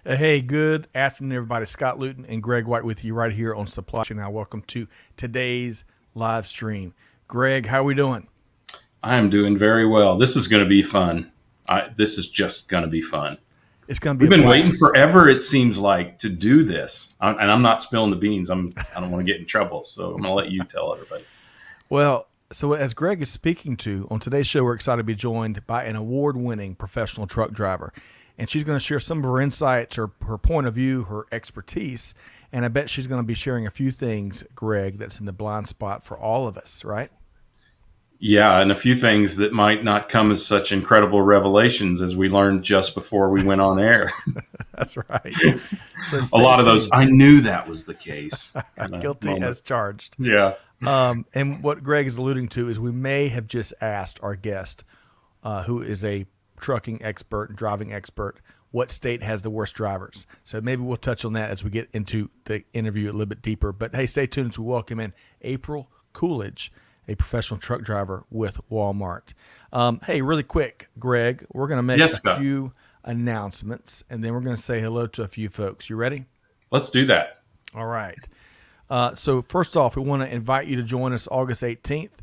Hey, good afternoon, everybody. Scott Luton and Greg White with you right here on Supply Chain Now. Welcome to today's live stream. Greg, how are we doing? I am doing very well. This is going to be fun. This is just going to be fun. It's going to be We've a been blast. waiting forever, it seems like, to do this. And I'm not spilling the beans. I don't want to get in trouble, so I'm going to let you tell everybody. Well, so as Greg is speaking to, on today's show, we're excited to be joined by an award-winning professional truck driver. And she's going to share some of her insights, her point of view, her expertise. And I bet she's going to be sharing a few things, Greg, that's in the blind spot for all of us, right? Yeah, and a few things that might not come as such incredible revelations as we learned just before we went on air. That's right. So A lot of those, I knew that was the case. Guilty as charged. Yeah. And what Greg is alluding to is we may have just asked our guest, who is a trucking expert and driving expert, what state has the worst drivers. So maybe we'll touch on that as we get into the interview a little bit deeper. But hey, stay tuned as we welcome in April Coolidge, a professional truck driver with WalMart. Hey, really quick, Greg, we're going to make a few announcements, and then we're going to say hello to a few folks. You ready? Let's do that. All right. So first off, we want to invite you to join us August 18th.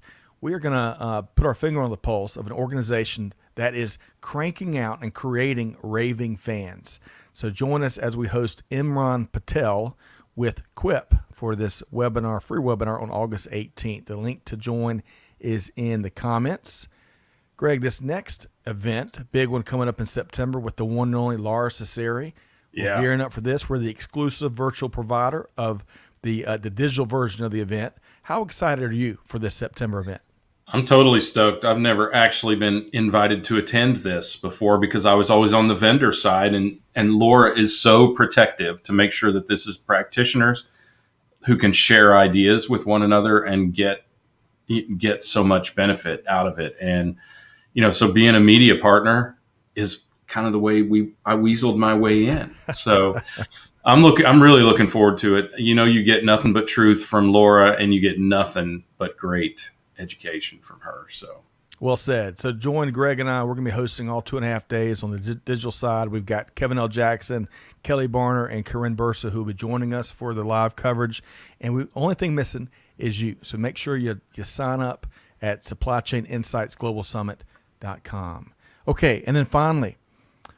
We are going to put our finger on the pulse of an organization that is cranking out and creating raving fans. So join us as we host Imran Patel with Quip for this webinar, free webinar on August 18th. The link to join is in the comments. Greg, this next event, big one coming up in September with the one and only Laura Cesari. Yeah. We're gearing up for this. We're the exclusive virtual provider of the digital version of the event. How excited are you for this September event? I'm totally stoked. I've never actually been invited to attend this before because I was always on the vendor side, and Laura is so protective to make sure that this is practitioners who can share ideas with one another and get so much benefit out of it. And, so being a media partner is kind of the way I weaseled my way in. So I'm really looking forward to it. You get nothing but truth from Laura, and you get nothing but great education from her. So well said. So join Greg and I. We're going to be hosting all 2.5 days on the digital side. We've got Kevin L. Jackson, Kelly Barner, and Corinne Bursa who will be joining us for the live coverage. And the only thing missing is you. So make sure you sign up at supplychaininsightsglobalsummit.com. Okay, and then finally,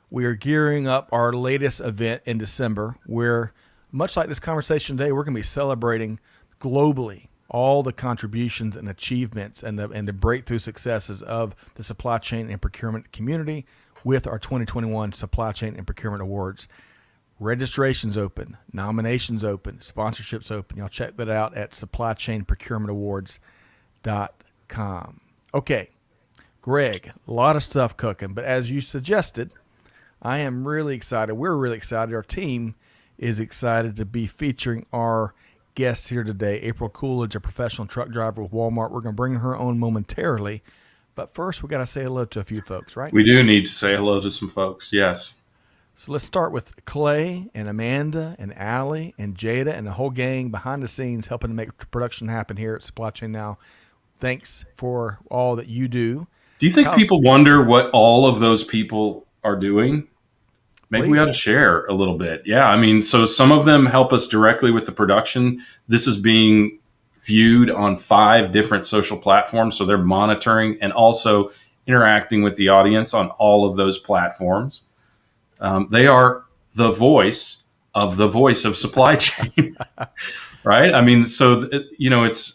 we are gearing up our latest event in December where, much like this conversation today, we're going to be celebrating globally all the contributions and achievements and the breakthrough successes of the supply chain and procurement community with our 2021 Supply Chain and Procurement Awards. Registrations open, nominations open, sponsorships open. Y'all check that out at supplychainprocurementawards.com. Okay, Greg, a lot of stuff cooking, but as you suggested, I am really excited. We're really excited. Our team is excited to be featuring our guest here today, April Coolidge, a professional truck driver with WalMart. We're going to bring her on momentarily, but first we got to say hello to a few folks, right? We do need to say hello to some folks. Yes. So let's start with Clay and Amanda and Allie and Jada and the whole gang behind the scenes helping to make production happen here at Supply Chain Now. Thanks for all that you do. Do you think people wonder what all of those people are doing? Maybe we ought to share a little bit. Yeah, so some of them help us directly with the production. This is being viewed on 5 different social platforms, so they're monitoring and also interacting with the audience on all of those platforms. They are the voice of supply chain, right? So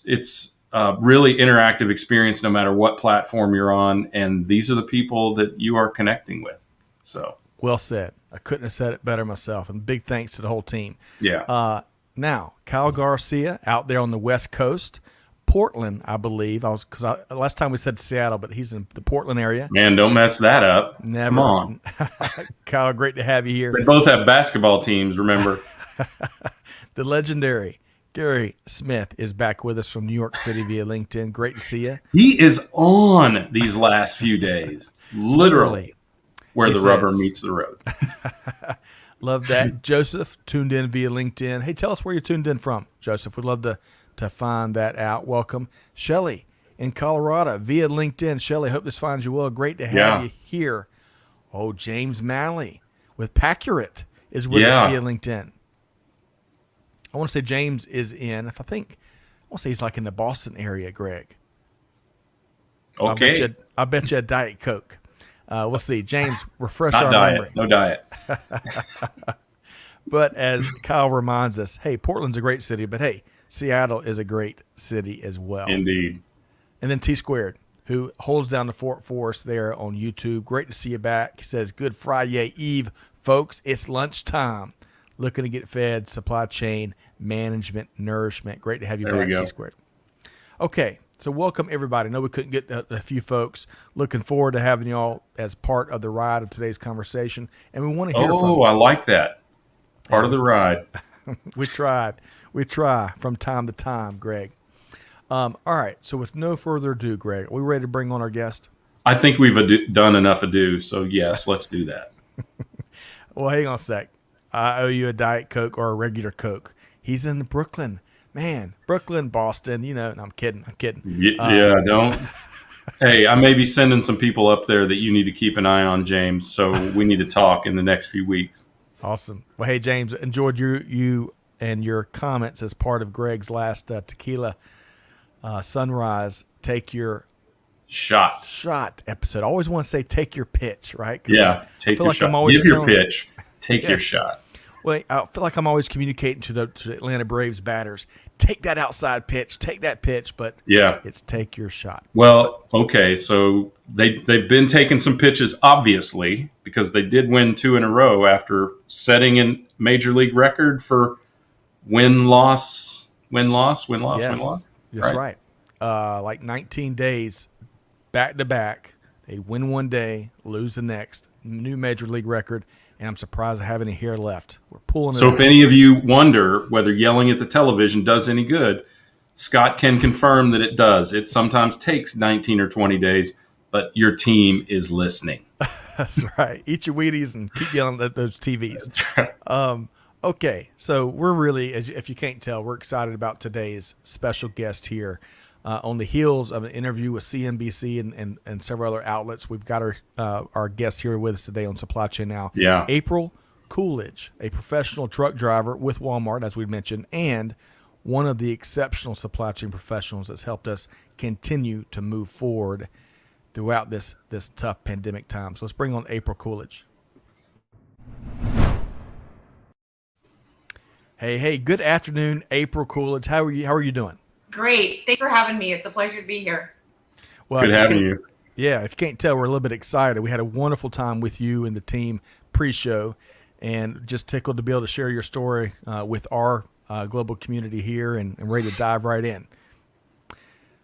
it's a really interactive experience no matter what platform you're on, and these are the people that you are connecting with. So. Well said. I couldn't have said it better myself. And big thanks to the whole team. Yeah. Now, Kyle Garcia out there on the West Coast, Portland, I believe. Last time we said Seattle, but he's in the Portland area. Man, don't mess that up. Never. Come on. Kyle, great to have you here. They both have basketball teams, remember? The legendary Gary Smith is back with us from New York City via LinkedIn. Great to see you. He is on these last few days. Literally. Where the rubber meets the road. Love that. Joseph tuned in via LinkedIn. Hey, tell us where you're tuned in from, Joseph. We'd love to find that out. Welcome. Shelly in Colorado via LinkedIn. Shelly, hope this finds you well. Great to have you here. Oh, James Malley with Pacurate is with us via LinkedIn. I want to say James is in. I want to say he's like in the Boston area, Greg. Okay. I bet you a Diet Coke. We'll see. James, refresh Not our diet. memory. No diet. But as Kyle reminds us, hey, Portland's a great city, but hey, Seattle is a great city as well. Indeed. And then T Squared, who holds down the fort for us there on YouTube. Great to see you back. He says, good Friday Eve, folks. It's lunchtime. Looking to get fed, supply chain, management, nourishment. Great to have you back, T Squared. Okay, so welcome everybody. I know we couldn't get a few folks. Looking forward to having you all as part of the ride of today's conversation. And we want to hear from you. Oh, I like that. Part of the ride. We tried. We try from time to time, Greg. All right, so with no further ado, Greg, are we ready to bring on our guest? I think we've done enough ado, so yes, let's do that. Well, hang on a sec. I owe you a Diet Coke or a regular Coke. He's in Brooklyn. Man, Brooklyn, Boston, you know. No, I'm kidding. Yeah, don't. Hey, I may be sending some people up there that you need to keep an eye on, James, so we need to talk in the next few weeks. Awesome. Well, hey, James, enjoyed you and your comments as part of Greg's last tequila sunrise. Take your shot episode. I always want to say take your pitch, right? Yeah, take your shot. Give your pitch. Take your shot. Well, I feel like I'm always communicating to the Atlanta Braves batters. Take that outside pitch. Take that pitch, but it's take your shot. Well, okay, so they've been taking some pitches, obviously, because they did win 2 in a row after setting a major league record for win-loss. Yes, right. Like 19 days back-to-back. They win one day, lose the next. New major league record. And I'm surprised I have any hair left. We're pulling it. So if any of you wonder whether yelling at the television does any good, Scott can confirm that it does. It sometimes takes 19 or 20 days, but your team is listening. That's right. Eat your Wheaties and keep yelling at those TVs. Okay, so we're really, if you can't tell, we're excited about today's special guest here. On the heels of an interview with CNBC and several other outlets, we've got our guest here with us today on Supply Chain Now. Yeah. April Coolidge, a professional truck driver with Walmart, as we mentioned, and one of the exceptional supply chain professionals that's helped us continue to move forward throughout this tough pandemic time. So let's bring on April Coolidge. Hey, good afternoon, April Coolidge. How are you doing? Great. Thanks for having me. It's a pleasure to be here. Well, good having you. Yeah, if you can't tell, we're a little bit excited. We had a wonderful time with you and the team pre-show, and just tickled to be able to share your story with our global community here and ready to dive right in.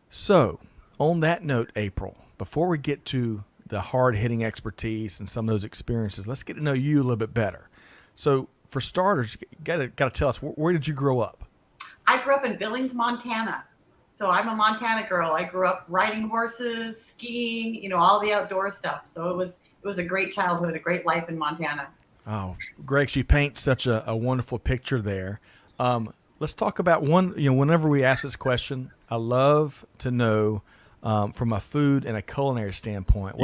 So, on that note, April, before we get to the hard-hitting expertise and some of those experiences, let's get to know you a little bit better. So, for starters, you got to tell us, where did you grow up? I grew up in Billings, Montana. So I'm a Montana girl. I grew up riding horses, skiing, all the outdoor stuff. So it was a great childhood, a great life in Montana. Oh, Greg, you paint such a wonderful picture there. Let's talk about whenever we ask this question, I love to know from a food and a culinary standpoint.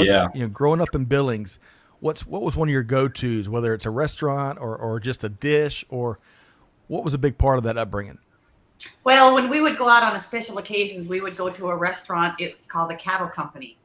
Growing up in Billings, what was one of your go-tos, whether it's a restaurant or just a dish, or what was a big part of that upbringing? Well, when we would go out on special occasions, we would go to a restaurant. It's called the Cattle Company.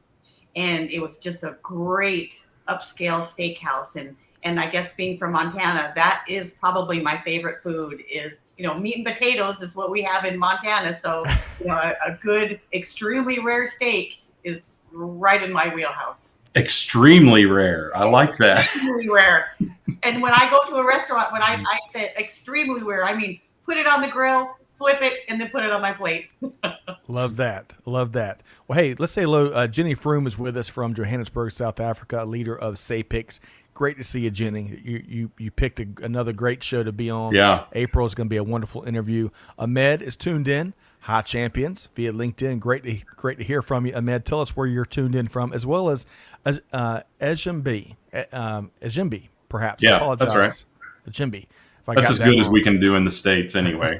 And it was just a great upscale steakhouse. And I guess being from Montana, that is probably my favorite food is, meat and potatoes is what we have in Montana. So, a good, extremely rare steak is right in my wheelhouse. Extremely rare. I like that. Extremely rare. And when I go to a restaurant, when I say extremely rare, I mean, put it on the grill, flip it, and then put it on my plate. Love that. Well, hey, let's say hello. Jenny Froome is with us from Johannesburg, South Africa, leader of SAPIX. Great to see you, Jenny. You picked another great show to be on. Yeah. April is going to be a wonderful interview. Ahmed is tuned in. Hi, champions, via LinkedIn. Great to hear from you, Ahmed. Tell us where you're tuned in from, as well as Ejimbi, perhaps. Yeah, I apologize. that's right. Ejimbi. That's as good as we can do in the States anyway.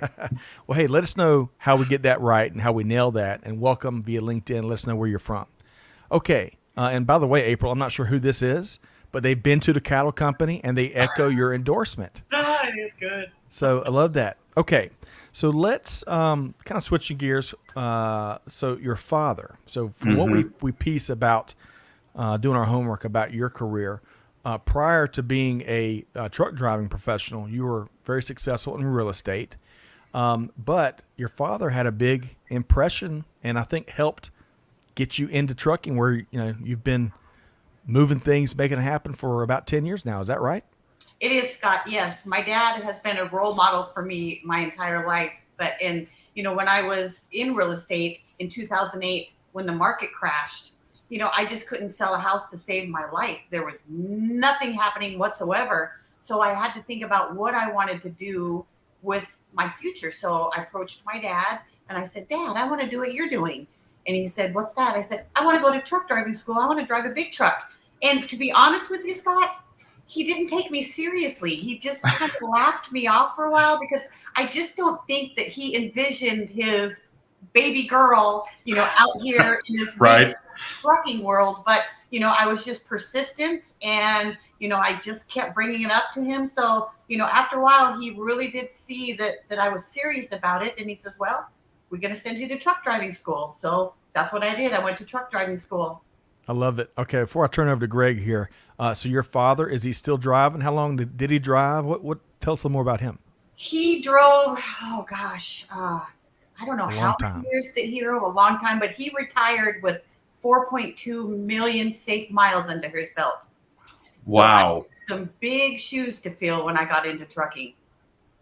Well, hey, let us know how we get that right and how we nail that, and welcome via LinkedIn. Let us know where you're from. Okay, and by the way, April, I'm not sure who this is, but they've been to the cattle company and they echo your endorsement. It is good. So I love that. Okay, so let's kind of switching gears. So your father. So from what we piece about doing our homework about your career, prior to being a truck driving professional, you were very successful in real estate. But your father had a big impression, and I think helped get you into trucking, where you've been moving things, making it happen for about 10 years now. Is that right? It is, Scott. Yes, my dad has been a role model for me my entire life. But when I was in real estate in 2008, when the market crashed, I just couldn't sell a house to save my life. There was nothing happening whatsoever. So I had to think about what I wanted to do with my future. So I approached my dad and I said, Dad, I want to do what you're doing. And he said, what's that? I said, I want to go to truck driving school. I want to drive a big truck. And to be honest with you, Scott, he didn't take me seriously. He just kind of laughed me off for a while, because I just don't think that he envisioned his baby girl, out here in this Right. trucking world. But, I was just persistent, and, I just kept bringing it up to him. So, after a while, he really did see that I was serious about it. And he says, well, we're going to send you to truck driving school. So that's what I did. I went to truck driving school. I love it. Okay, before I turn over to Greg here, so your father, is he still driving? How long did he drive? What? Tell us a little more about him. He drove, I don't know how many years that he drove, a long time, but he retired with 4.2 million safe miles under his belt. Wow. So some big shoes to fill when I got into trucking.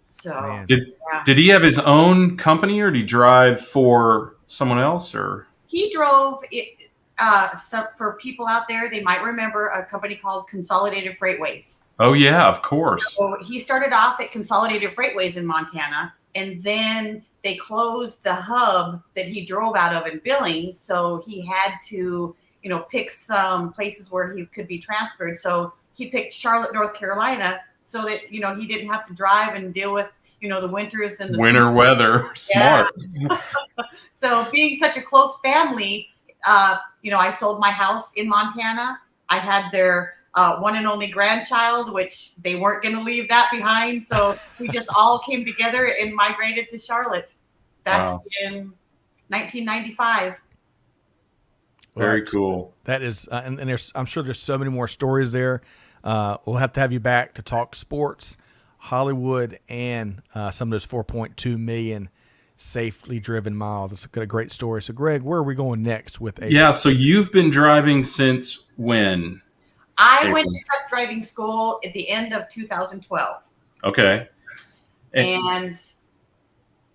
So did he have his own company, or did he drive for someone else? Or he drove it. For people out there, they might remember a company called Consolidated Freightways. Oh yeah, of course. So he started off at Consolidated Freightways in Montana, and then they closed the hub that he drove out of in Billings. So he had to, pick some places where he could be transferred. So he picked Charlotte, North Carolina, so that, he didn't have to drive and deal with, the winters and the winter weather. Smart. Yeah. So being such a close family, I sold my house in Montana. I had their one and only grandchild, which they weren't going to leave that behind. So we just all came together and migrated to Charlotte back in 1995. Very cool. That is, and I'm sure there's so many more stories there. We'll have to have you back to talk sports, Hollywood, and some of those 4.2 million safely driven miles. It's a great story. So, Greg, where are we going next with April? Yeah, so you've been driving since when? I went to truck driving school at the end of 2012. Okay. And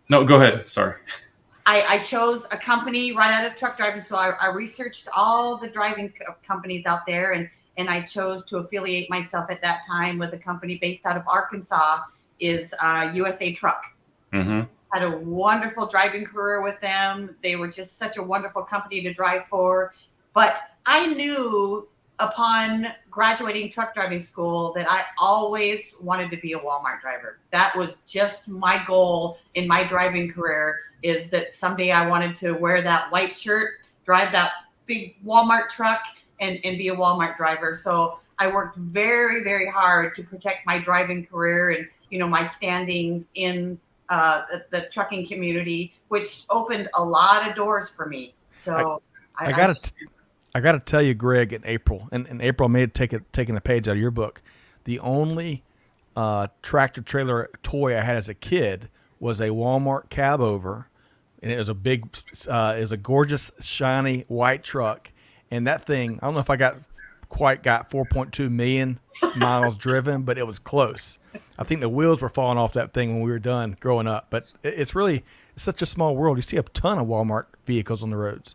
no, go ahead. Sorry. I chose a company right out of truck driving school. I researched all the driving companies out there, and I chose to affiliate myself at that time with a company based out of Arkansas, is USA Truck. Mm-hmm. Had a wonderful driving career with them. They were just such a wonderful company to drive for. But I knew upon graduating truck driving school that I always wanted to be a Walmart driver. That was just my goal in my driving career, is that someday I wanted to wear that white shirt, drive that big Walmart truck, and be a Walmart driver. So I worked very, very hard to protect my driving career and, my standings in the trucking community, which opened a lot of doors for me. So I got to tell you, Greg and April, and April may have taken a page out of your book. The only tractor trailer toy I had as a kid was a Walmart cab over, and it was a gorgeous, shiny white truck. And that thing, I don't know if I got 4.2 million miles driven, but it was close. I think the wheels were falling off that thing when we were done growing up. But it's such a small world. You see a ton of Walmart vehicles on the roads.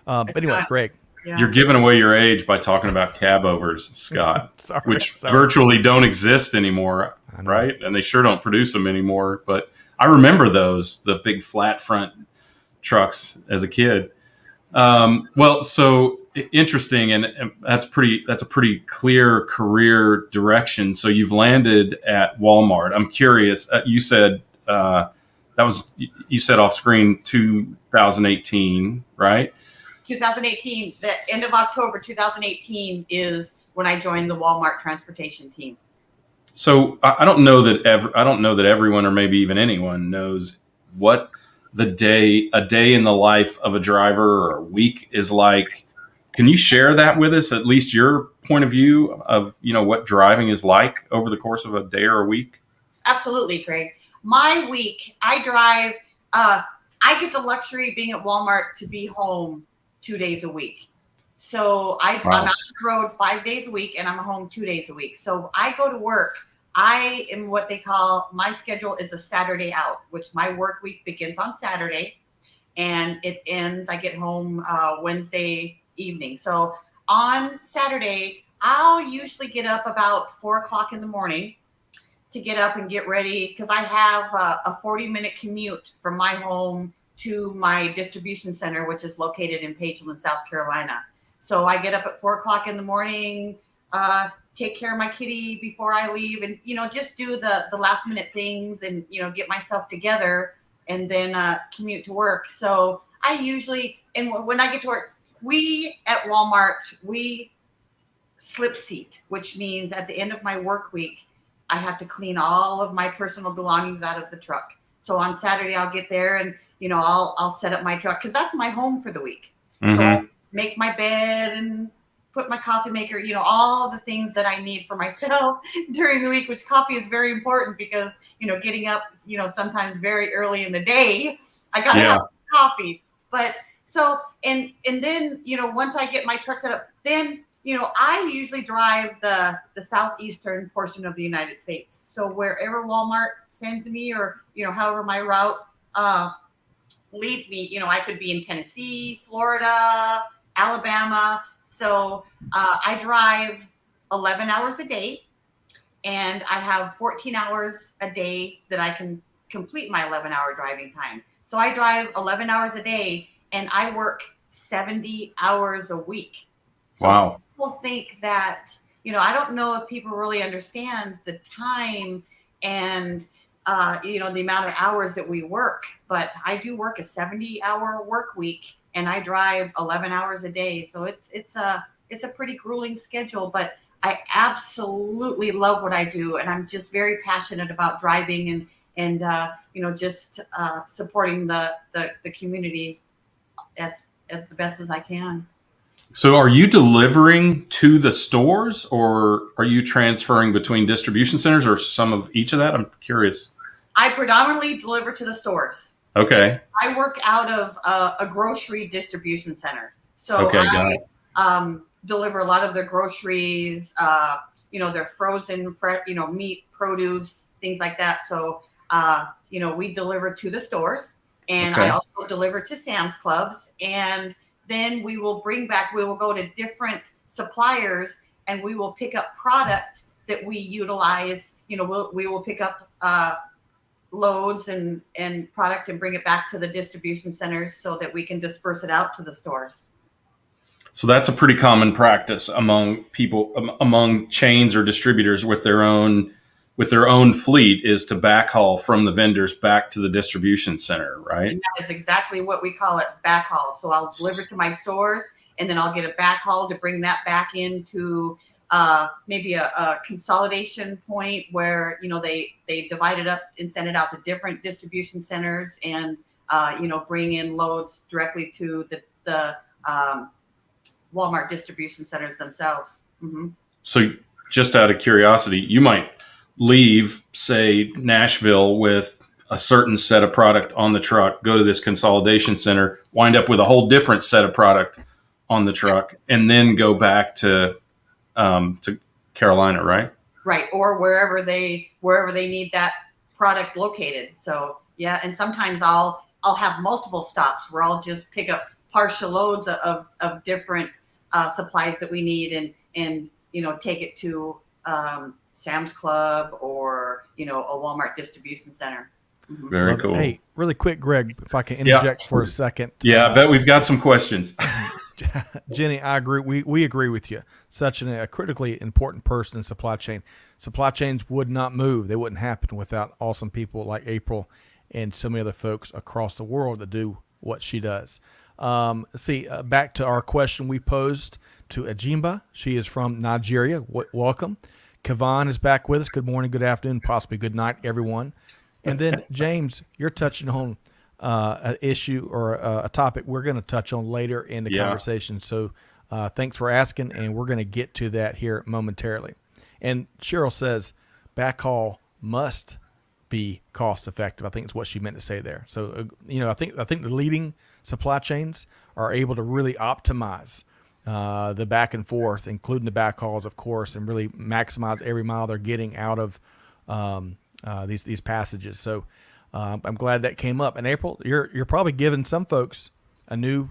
But anyway, Greg. Yeah. You're giving away your age by talking about cab overs, Scott, Sorry. virtually don't exist anymore, right? And they sure don't produce them anymore. But I remember the big flat front trucks as a kid. Well, so interesting, and that's a pretty clear career direction. So you've landed at Walmart. I'm curious. You said you said off screen 2018, right? 2018, the end of October 2018 is when I joined the Walmart transportation team. So I don't know that everyone, or maybe even anyone, knows what a day in the life of a driver or a week is like. Can you share that with us? At least your point of view of what driving is like over the course of a day or a week. Absolutely, Craig. My week, I drive. I get the luxury being at Walmart to be home 2 days a week. So I'm out on the road 5 days a week, and I'm home 2 days a week. So I go to work. I am what they call, my schedule is a Saturday out, which my work week begins on Saturday and it ends, I get home Wednesday evening. So on Saturday, I'll usually get up about 4 o'clock in the morning to get up and get ready, because I have a 40-minute commute from my home to my distribution center, which is located in Pageland, South Carolina. So I get up at 4 o'clock in the morning, take care of my kitty before I leave, and just do the last minute things, and get myself together, and then commute to work. So I usually, and when I get to work, we at Walmart, we slip seat, which means at the end of my work week, I have to clean all of my personal belongings out of the truck. So on Saturday, I'll get there, and I'll set up my truck, because that's my home for the week. Mm-hmm. So I'll make my bed and put my coffee maker, all the things that I need for myself during the week, which coffee is very important, because, getting up, sometimes very early in the day, I got to have coffee. But so, and then, once I get my truck set up, then, I usually drive the southeastern portion of the United States. So wherever Walmart sends me, or, however my route leads me, I could be in Tennessee, Florida, Alabama. So I drive 11 hours a day, and I have 14 hours a day that I can complete my 11-hour driving time. So I drive 11 hours a day, and I work 70 hours a week. So wow. People think that, I don't know if people really understand the time and, the amount of hours that we work, but I do work a 70-hour work week, and I drive 11 hours a day. So it's a pretty grueling schedule, but I absolutely love what I do. And I'm just very passionate about driving and just supporting the community as the best as I can. So are you delivering to the stores, or are you transferring between distribution centers, or some of each of that? I'm curious. I predominantly deliver to the stores. Okay. I work out of a grocery distribution center. So okay, I deliver a lot of their groceries, their frozen, meat, produce, things like that. So, we deliver to the stores, and I also deliver to Sam's Clubs, and then we will go to different suppliers, and we will pick up product that we utilize. We will pick up loads and product and bring it back to the distribution centers so that we can disperse it out to the stores. So that's a pretty common practice among people, among chains or distributors with their own fleet, is to backhaul from the vendors back to the distribution center, right? And that is exactly what we call it, backhaul. So I'll deliver to my stores, and then I'll get a backhaul to bring that back into maybe a consolidation point where, they divide it up and send it out to different distribution centers, and, bring in loads directly to the Walmart distribution centers themselves. Mm-hmm. So just out of curiosity, you might leave, say, Nashville with a certain set of product on the truck, go to this consolidation center, wind up with a whole different set of product on the truck, and then go back to Carolina, right? Right, or wherever they need that product located. So yeah, and sometimes I'll have multiple stops where I'll just pick up partial loads of different supplies that we need, and take it to Sam's Club or a Walmart distribution center. Mm-hmm. Very cool. Hey, really quick, Greg, if I can interject for a second. Yeah, I bet we've got some questions. Jenny, I agree. We agree with you. Such a critically important person in supply chain. Supply chains would not move. They wouldn't happen without awesome people like April and so many other folks across the world that do what she does. Back to our question we posed to Ajimba. She is from Nigeria. Welcome. Kavan is back with us. Good morning, good afternoon, possibly good night, everyone. And then, James, you're touching on an issue or a topic we're going to touch on later in the conversation. So thanks for asking, and we're going to get to that here momentarily. And Cheryl says backhaul must be cost effective. I think it's what she meant to say there. So, I think the leading supply chains are able to really optimize the back and forth, including the backhauls, of course, and really maximize every mile they're getting out of these passages. So I'm glad that came up. And April, you're probably giving some folks a new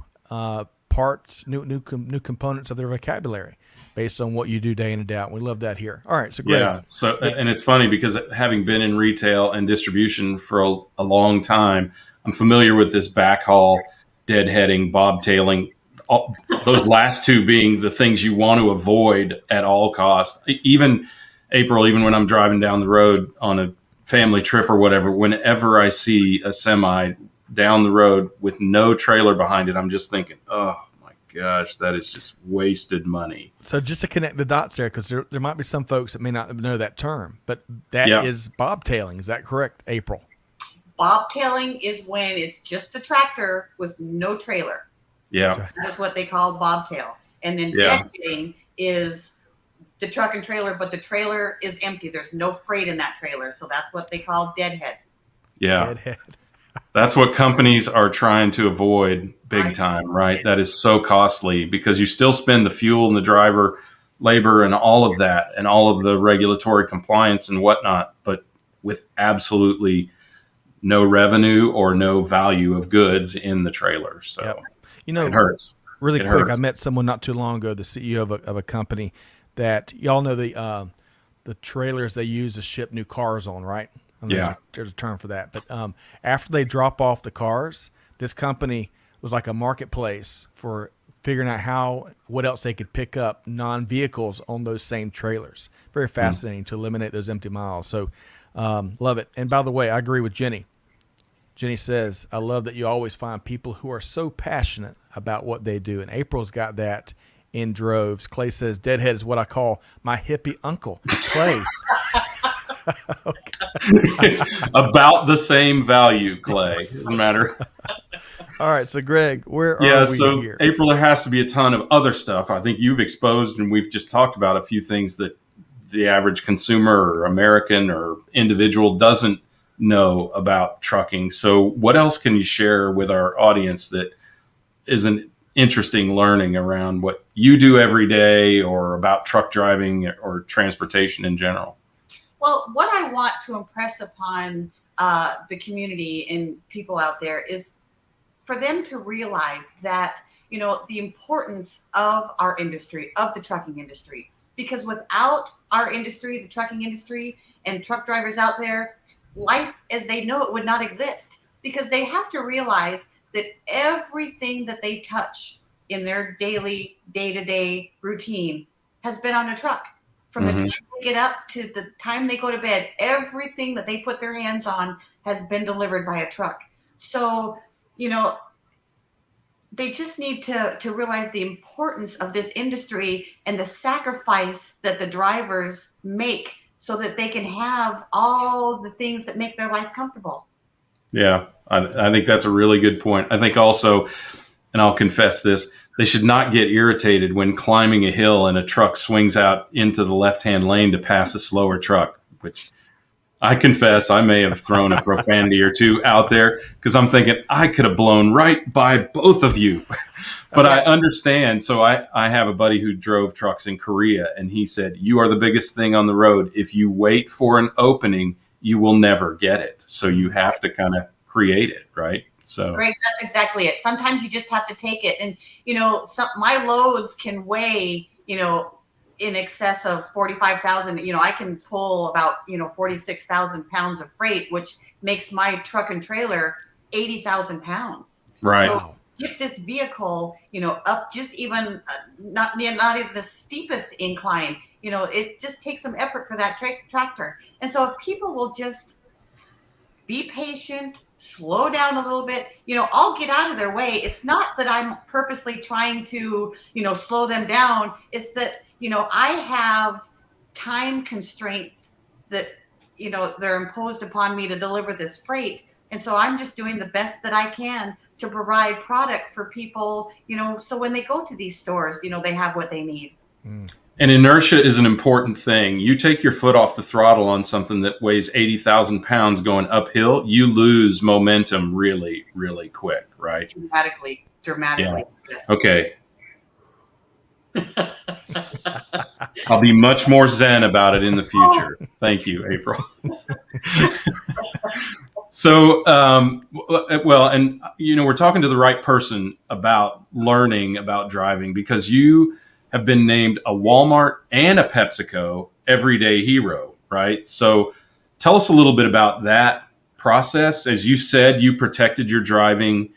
new components of their vocabulary based on what you do day in and day out. We love that here. All right, so Greg. Yeah. So, and it's funny because having been in retail and distribution for a long time, I'm familiar with this backhaul, deadheading, bobtailing. Those last two being the things you want to avoid at all costs. Even when I'm driving down the road on a family trip or whatever, whenever I see a semi down the road with no trailer behind it, I'm just thinking, oh my gosh, that is just wasted money. So just to connect the dots there, because there might be some folks that may not know that term, but that is bobtailing. Is that correct, April? Bobtailing is when it's just the tractor with no trailer. Yeah. That's what they call bobtail. And then deadheading is the truck and trailer, but the trailer is empty. There's no freight in that trailer. So that's what they call deadhead. Yeah. Deadhead. That's what companies are trying to avoid big time, right? That is so costly because you still spend the fuel and the driver labor and all of that and all of the regulatory compliance and whatnot, but with absolutely no revenue or no value of goods in the trailer. So it hurts. Really quick, hurts. I met someone not too long ago, the CEO of a company that y'all know the trailers they use to ship new cars on, right? There's a term for that. But after they drop off the cars, this company was like a marketplace for figuring out what else they could pick up non-vehicles on those same trailers. Very fascinating to eliminate those empty miles. So love it. And by the way, I agree with Jenny. Jenny says, I love that you always find people who are so passionate about what they do. And April's got that in droves. Clay says, deadhead is what I call my hippie uncle. Clay. It's about the same value, Clay. Doesn't matter. All right. So, Greg, where are we here? April, there has to be a ton of other stuff. I think you've exposed, and we've just talked about a few things that the average consumer or American or individual doesn't know about trucking. So what else can you share with our audience that is an interesting learning around what you do every day or about truck driving or transportation in general? Well, what I want to impress upon the community and people out there is for them to realize that, the importance of our industry, of the trucking industry, because without our industry, the trucking industry and truck drivers out there, life as they know it would not exist, because they have to realize that everything that they touch in their daily, day-to-day routine has been on a truck. From the time they get up to the time they go to bed, everything that they put their hands on has been delivered by a truck. So, they just need to realize the importance of this industry and the sacrifice that the drivers make so that they can have all the things that make their life comfortable. Yeah, I think that's a really good point. I think also, and I'll confess this, they should not get irritated when climbing a hill and a truck swings out into the left-hand lane to pass a slower truck, which I confess I may have thrown a profanity or two out there because I'm thinking I could have blown right by both of you. But I understand. So I have a buddy who drove trucks in Korea, and he said, you are the biggest thing on the road. If you wait for an opening, you will never get it. So you have to kind of create it, right? So great. That's exactly it. Sometimes you just have to take it. And, my loads can weigh, in excess of 45,000. I can pull about, 46,000 pounds of freight, which makes my truck and trailer 80,000 pounds. Right. So get this vehicle, up just even not even the steepest incline. It just takes some effort for that tractor. And so if people will just be patient, slow down a little bit, I'll get out of their way. It's not that I'm purposely trying to, slow them down. It's that, I have time constraints that, they're imposed upon me to deliver this freight. And so I'm just doing the best that I can to provide product for people, so when they go to these stores, they have what they need. And inertia is an important thing. You take your foot off the throttle on something that weighs 80,000 pounds going uphill, you lose momentum really, really quick, right? Dramatically. Yeah. Yes. Okay. I'll be much more zen about it in the future. Thank you, April. So, well, and we're talking to the right person about learning about driving, because you have been named a Walmart and a PepsiCo everyday hero, right? So tell us a little bit about that process. As you said, you protected your driving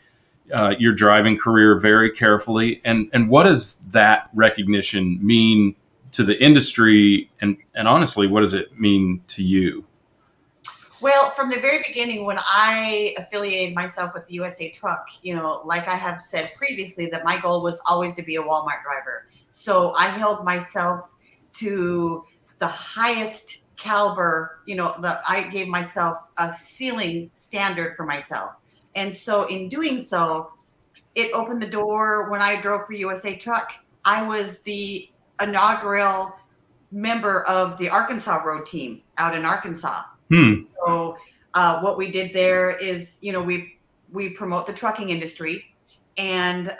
career very carefully. And what does that recognition mean to the industry? And honestly, what does it mean to you? Well, from the very beginning, when I affiliated myself with the USA Truck, like I have said previously, that my goal was always to be a Walmart driver. So I held myself to the highest caliber, I gave myself a ceiling standard for myself. And so in doing so, it opened the door. When I drove for USA Truck, I was the inaugural member of the Arkansas road team out in Arkansas. So what we did there is, we promote the trucking industry, and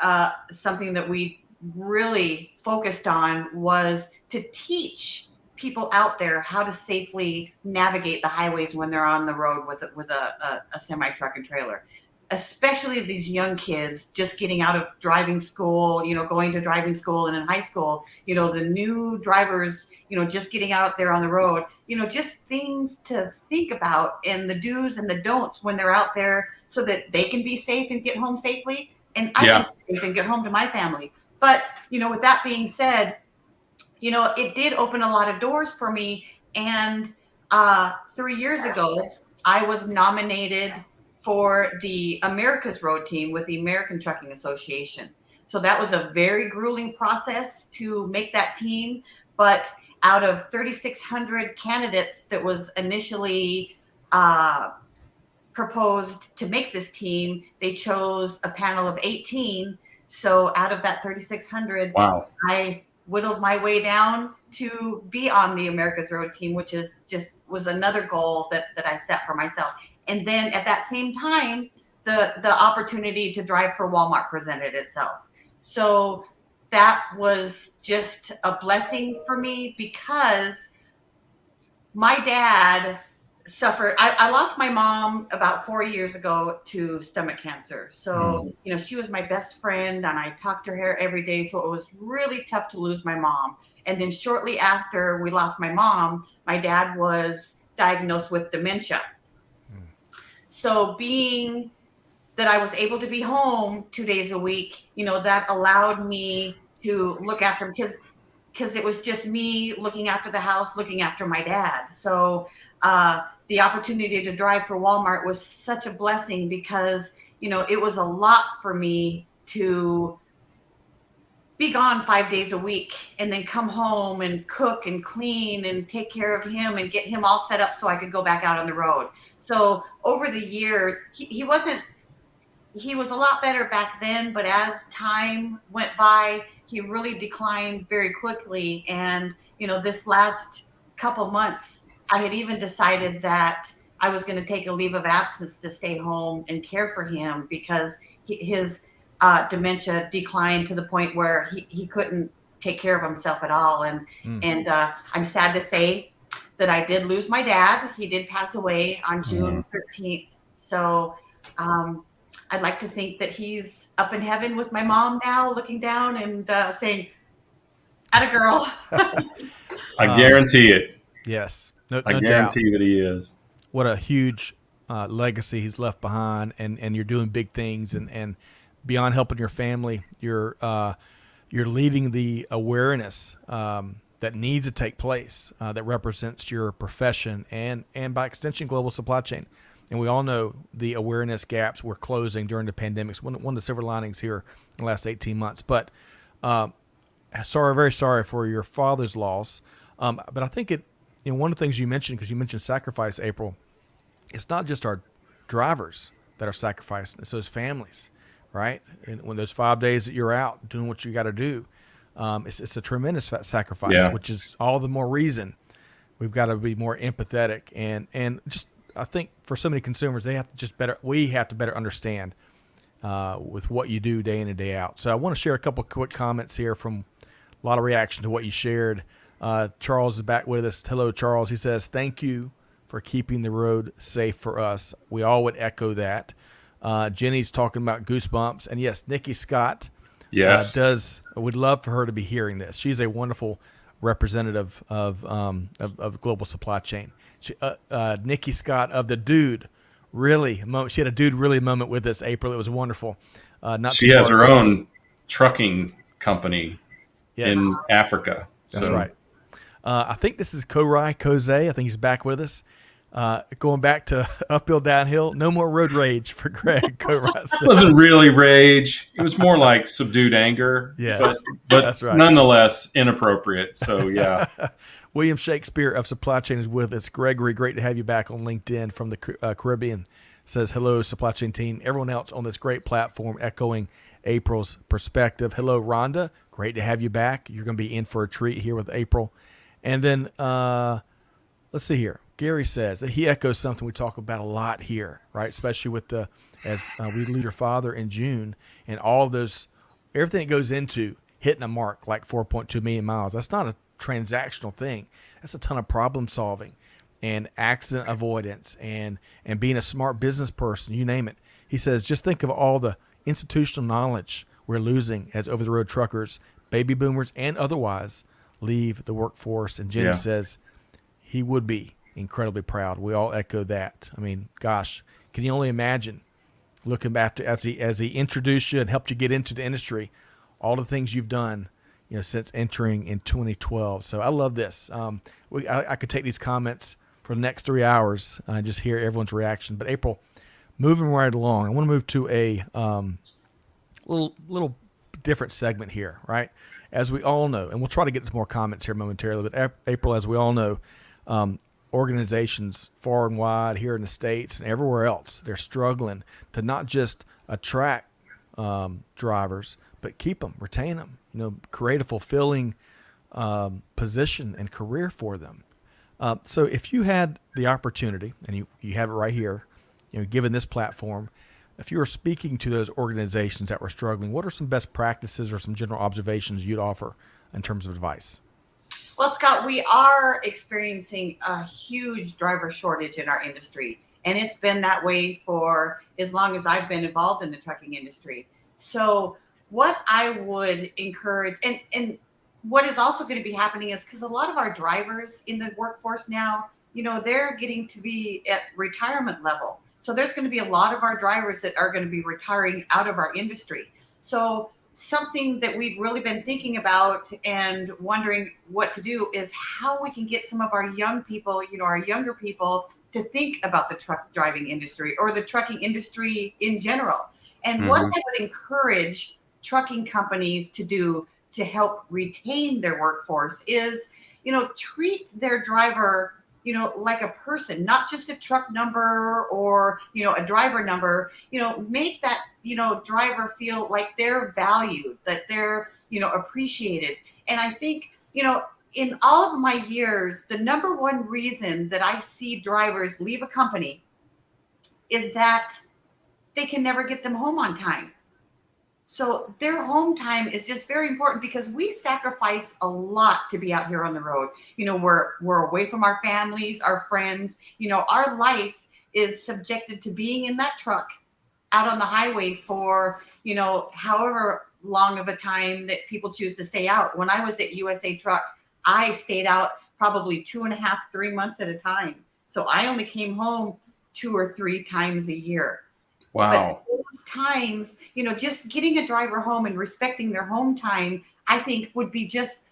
something that we really focused on was to teach people out there how to safely navigate the highways when they're on the road with a semi truck and trailer, especially these young kids just getting out of driving school, going to driving school, and in high school, the new drivers, just getting out there on the road, just things to think about, and the do's and the don'ts when they're out there, so that they can be safe and get home safely. And I can be safe and get home to my family. But, with that being said, it did open a lot of doors for me. And 3 years ago, I was nominated for the America's Road Team with the American Trucking Association. So that was a very grueling process to make that team. But out of 3,600 candidates that was initially proposed to make this team, they chose a panel of 18. So out of that 3,600, wow, I whittled my way down to be on the America's Road Team, which was another goal that I set for myself. And then at that same time, the opportunity to drive for Walmart presented itself. So that was just a blessing for me, because my dad suffered. I lost my mom about 4 years ago to stomach cancer. So, she was my best friend, and I talked to her every day. So it was really tough to lose my mom. And then shortly after we lost my mom, my dad was diagnosed with dementia. So being that I was able to be home 2 days a week, that allowed me to look after him, because it was just me looking after the house, looking after my dad. So the opportunity to drive for Walmart was such a blessing, because, it was a lot for me to be gone 5 days a week and then come home and cook and clean and take care of him and get him all set up so I could go back out on the road. So over the years, he was a lot better back then, but as time went by, he really declined very quickly. And, this last couple months, I had even decided that I was going to take a leave of absence to stay home and care for him, because his dementia declined to the point where he couldn't take care of himself at all. And I'm sad to say that I did lose my dad. He did pass away on June 13th. So I'd like to think that he's up in heaven with my mom now, looking down and saying, "Atta girl." I guarantee it. Yes. I guarantee that he is. What a huge legacy he's left behind, and you're doing big things, and beyond helping your family, you're leading the awareness that needs to take place, that represents your profession and by extension global supply chain. And we all know the awareness gaps we're closing during the pandemic. One of the silver linings here in the last 18 months. But very sorry for your father's loss. But I think one of the things you mentioned, because you mentioned sacrifice, April, it's not just our drivers that are sacrificing, it's those families, right? And when those 5 days that you're out doing what you got to do, it's a tremendous sacrifice, which is all the more reason we've got to be more empathetic. And just, I think for so many consumers, we have to better understand with what you do day in and day out. So I want to share a couple of quick comments here from a lot of reaction to what you shared. Charles is back with us. Hello, Charles. He says, thank you for keeping the road safe for us. We all would echo that. Jenny's talking about goosebumps. And yes, Nikki Scott would love for her to be hearing this. She's a wonderful representative of global supply chain. Nikki Scott of the Dude Really moment. She had a Dude Really moment with us, April. It was wonderful. She has her own trucking company in Africa. That's right. I think this is Koze. I think he's back with us. Going back to uphill, downhill. No more road rage for Greg. It wasn't really rage. It was more like subdued anger. Yes, but that's right. Nonetheless inappropriate. So yeah. William Shakespeare of Supply Chain is with us. Gregory, great to have you back on LinkedIn from the Caribbean. Says hello, Supply Chain team. Everyone else on this great platform echoing April's perspective. Hello, Rhonda. Great to have you back. You're going to be in for a treat here with April. And then let's see here. Gary says that he echoes something we talk about a lot here, right? Especially with as we lose your father in June and all of those, everything that goes into hitting a mark like 4.2 million miles. That's not a transactional thing. That's a ton of problem solving and accident avoidance and being a smart business person, you name it. He says, just think of all the institutional knowledge we're losing as over-the-road truckers, baby boomers, and otherwise leave the workforce. And Jenny says he would be incredibly proud. We all echo that. I mean, gosh, can you only imagine looking back to, as he introduced you and helped you get into the industry, all the things you've done, since entering in 2012. So I love this. I could take these comments for the next 3 hours and just hear everyone's reaction. But April, moving right along, I want to move to a little different segment here, right? As we all know, and we'll try to get to more comments here momentarily, but April, as we all know, organizations far and wide here in the States and everywhere else, they're struggling to not just attract drivers, but keep them, retain them, create a fulfilling position and career for them. So if you had the opportunity, and you have it right here, given this platform, if you were speaking to those organizations that were struggling, what are some best practices or some general observations you'd offer in terms of advice? Well, Scott, we are experiencing a huge driver shortage in our industry, and it's been that way for as long as I've been involved in the trucking industry. So what I would encourage, and what is also going to be happening is because a lot of our drivers in the workforce now, they're getting to be at retirement level. So there's going to be a lot of our drivers that are going to be retiring out of our industry. So something that we've really been thinking about and wondering what to do is how we can get some of our young people, our younger people, to think about the truck driving industry or the trucking industry in general. And what I would encourage trucking companies to do to help retain their workforce is, treat their driver, like a person, not just a truck number or, a driver number, make that, driver feel like they're valued, that they're, appreciated. And I think, in all of my years, the number one reason that I see drivers leave a company is that they can never get them home on time. So their home time is just very important because we sacrifice a lot to be out here on the road. We're away from our families, our friends. Our life is subjected to being in that truck out on the highway for, however long of a time that people choose to stay out. When I was at USA Truck, I stayed out probably 2.5, 3 months at a time. So I only came home 2 or 3 times a year. Wow. But those times, just getting a driver home and respecting their home time, I think would be just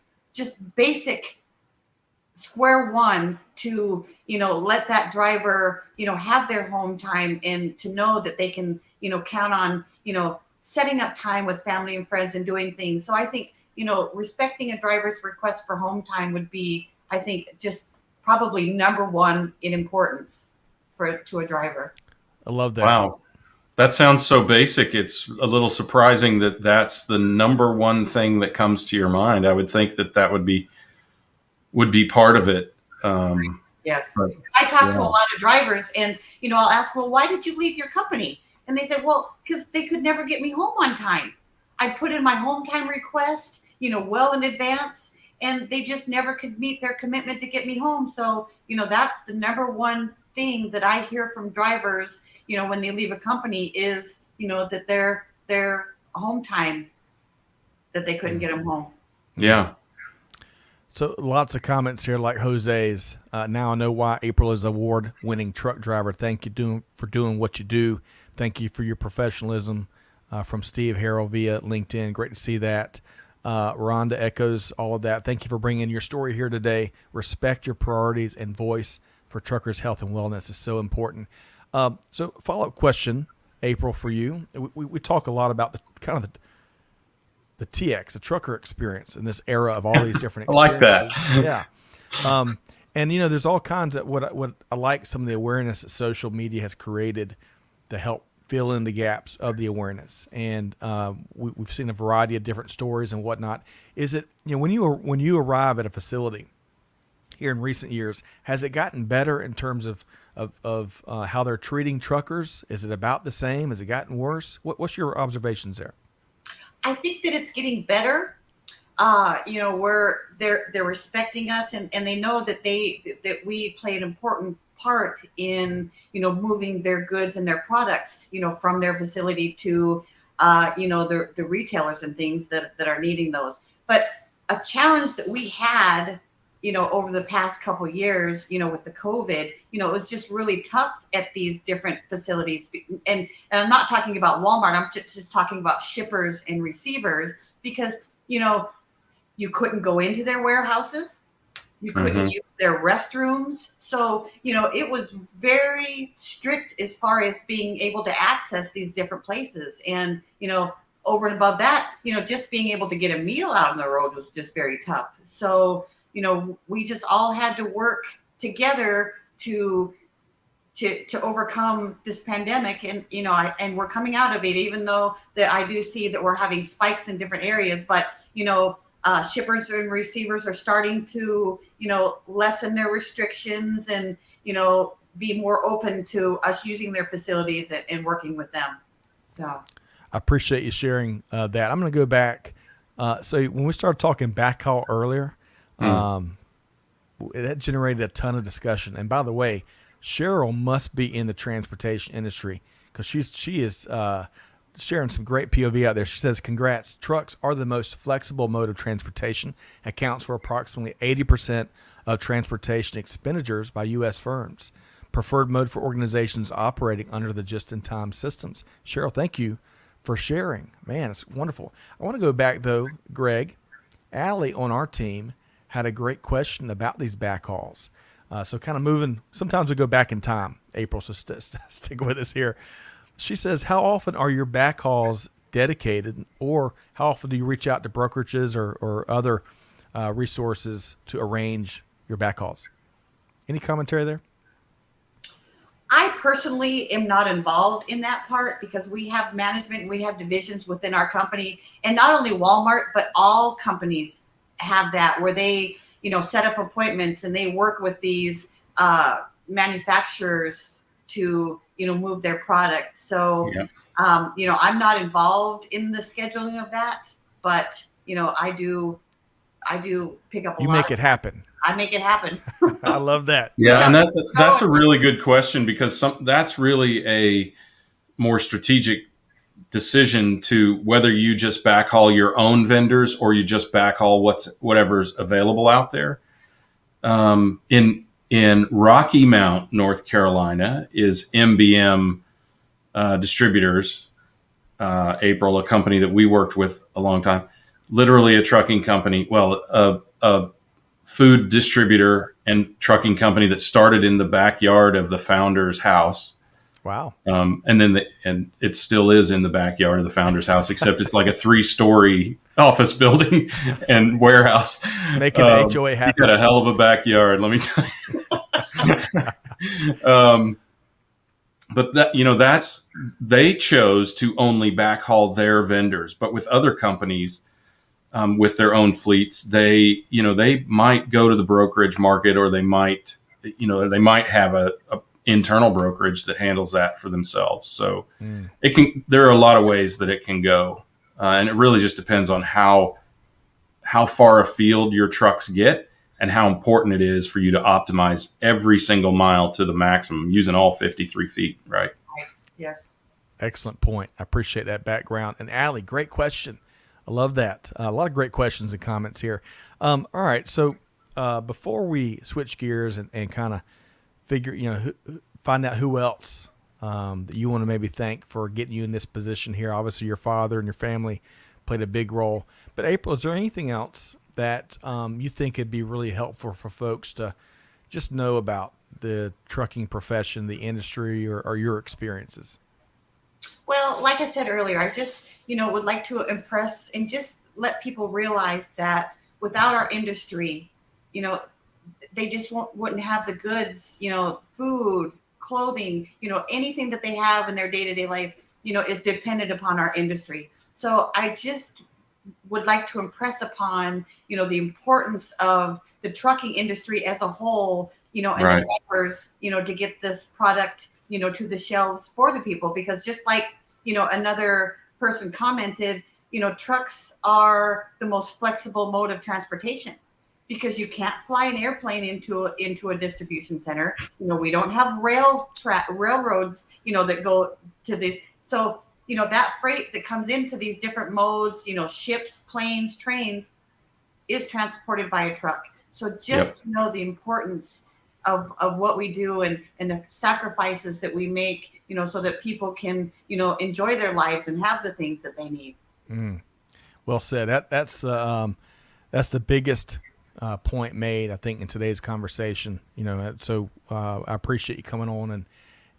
basic square one to, let that driver, have their home time, and to know that they can, count on, setting up time with family and friends and doing things. So I think, respecting a driver's request for home time would be, I think, just probably number one in importance to a driver. I love that. Wow. That sounds so basic. It's a little surprising that that's the number one thing that comes to your mind. I would think that would be part of it. Yes. But, I talk to a lot of drivers, and, I'll ask, well, why did you leave your company? And they say, well, because they could never get me home on time. I put in my home time request, well in advance, and they just never could meet their commitment to get me home. So, that's the number one thing that I hear from drivers, when they leave a company is, that their home time, that they couldn't get them home. Yeah. So lots of comments here like Jose's. Now I know why April is award-winning truck driver. Thank you for doing what you do. Thank you for your professionalism. From Steve Harrell via LinkedIn. Great to see that. Rhonda echoes all of that. Thank you for bringing your story here today. Respect your priorities and voice for truckers' health and wellness is so important. So follow-up question, April, for you. We talk a lot about the TX, the trucker experience in this era of all these different experiences. I like that. Yeah. And, there's all kinds of what I like some of the awareness that social media has created to help fill in the gaps of the awareness. And we've seen a variety of different stories and whatnot. Is it, when you arrive at a facility here in recent years, has it gotten better in terms of how they're treating truckers? Is it about the same? Has it gotten worse? What's your observations there? I think that it's getting better. Where they're respecting us, and they know that we play an important part in, moving their goods and their products, from their facility to, the retailers and things that are needing those. But a challenge that we had, over the past couple of years, with the COVID, it was just really tough at these different facilities. And I'm not talking about Walmart. I'm just talking about shippers and receivers, because, you couldn't go into their warehouses. You couldn't use their restrooms. So, it was very strict as far as being able to access these different places. And, over and above that, just being able to get a meal out on the road was just very tough. So, we just all had to work together to overcome this pandemic. And, and we're coming out of it, even though that I do see that we're having spikes in different areas. But, shippers and receivers are starting to, lessen their restrictions and, be more open to us using their facilities and working with them. So I appreciate you sharing that. I'm going to go back. So when we started talking backhaul earlier, that generated a ton of discussion. And by the way, Cheryl must be in the transportation industry because she is sharing some great POV out there. She says, congrats. Trucks are the most flexible mode of transportation, accounts for approximately 80% of transportation expenditures by U.S. firms. Preferred mode for organizations operating under the just-in-time systems. Cheryl, thank you for sharing. Man, it's wonderful. I want to go back, though, Greg. Allie on our team had a great question about these backhauls. So kind of moving, sometimes we go back in time, April, so stick with us here. She says, how often are your backhauls dedicated, or how often do you reach out to brokerages or other resources to arrange your backhauls? Any commentary there? I personally am not involved in that part because we have management, we have divisions within our company, and not only Walmart, but all companies have that, where they, set up appointments and they work with these manufacturers to, move their product. So, I'm not involved in the scheduling of that, but, I do pick up a lot. You make it happen. I make it happen. I love that. Yeah, and that's a really good question, because that's really a more strategic decision to whether you just backhaul your own vendors or you just backhaul whatever's available out there. In Rocky Mount, North Carolina, is MBM Distributors, April, a company that we worked with a long time, literally a trucking company. Well, a food distributor and trucking company that started in the backyard of the founder's house. Wow. And it still is in the backyard of the founder's house, except it's like a 3-story office building and warehouse. Making HOA happy. You got a hell of a backyard, let me tell you. But that, they chose to only backhaul their vendors, but with other companies, with their own fleets, they might go to the brokerage market, or they might have a internal brokerage that handles that for themselves. So there are a lot of ways that it can go. And it really just depends on how far afield your trucks get and how important it is for you to optimize every single mile to the maximum using all 53 feet, right? Yes. Excellent point. I appreciate that background. And Allie, great question. I love that. A lot of great questions and comments here. All right. So before we switch gears and kind of figure, find out who else that you want to maybe thank for getting you in this position here. Obviously, your father and your family played a big role. But April, is there anything else that you think would be really helpful for folks to just know about the trucking profession, the industry, or your experiences? Well, like I said earlier, I just, would like to impress and just let people realize that without our industry, they just wouldn't have the goods, food, clothing, anything that they have in their day-to-day life, is dependent upon our industry. So I just would like to impress upon, the importance of the trucking industry as a whole, and Right. the drivers, to get this product, to the shelves for the people. Because just like, another person commented, trucks are the most flexible mode of transportation, because you can't fly an airplane into a distribution center. We don't have railroads, that go to this. So, that freight that comes into these different modes, ships, planes, trains, is transported by a truck. So just to know the importance of what we do and the sacrifices that we make, so that people can, enjoy their lives and have the things that they need. Well said. That's the biggest point made, I think, in today's conversation. So I appreciate you coming on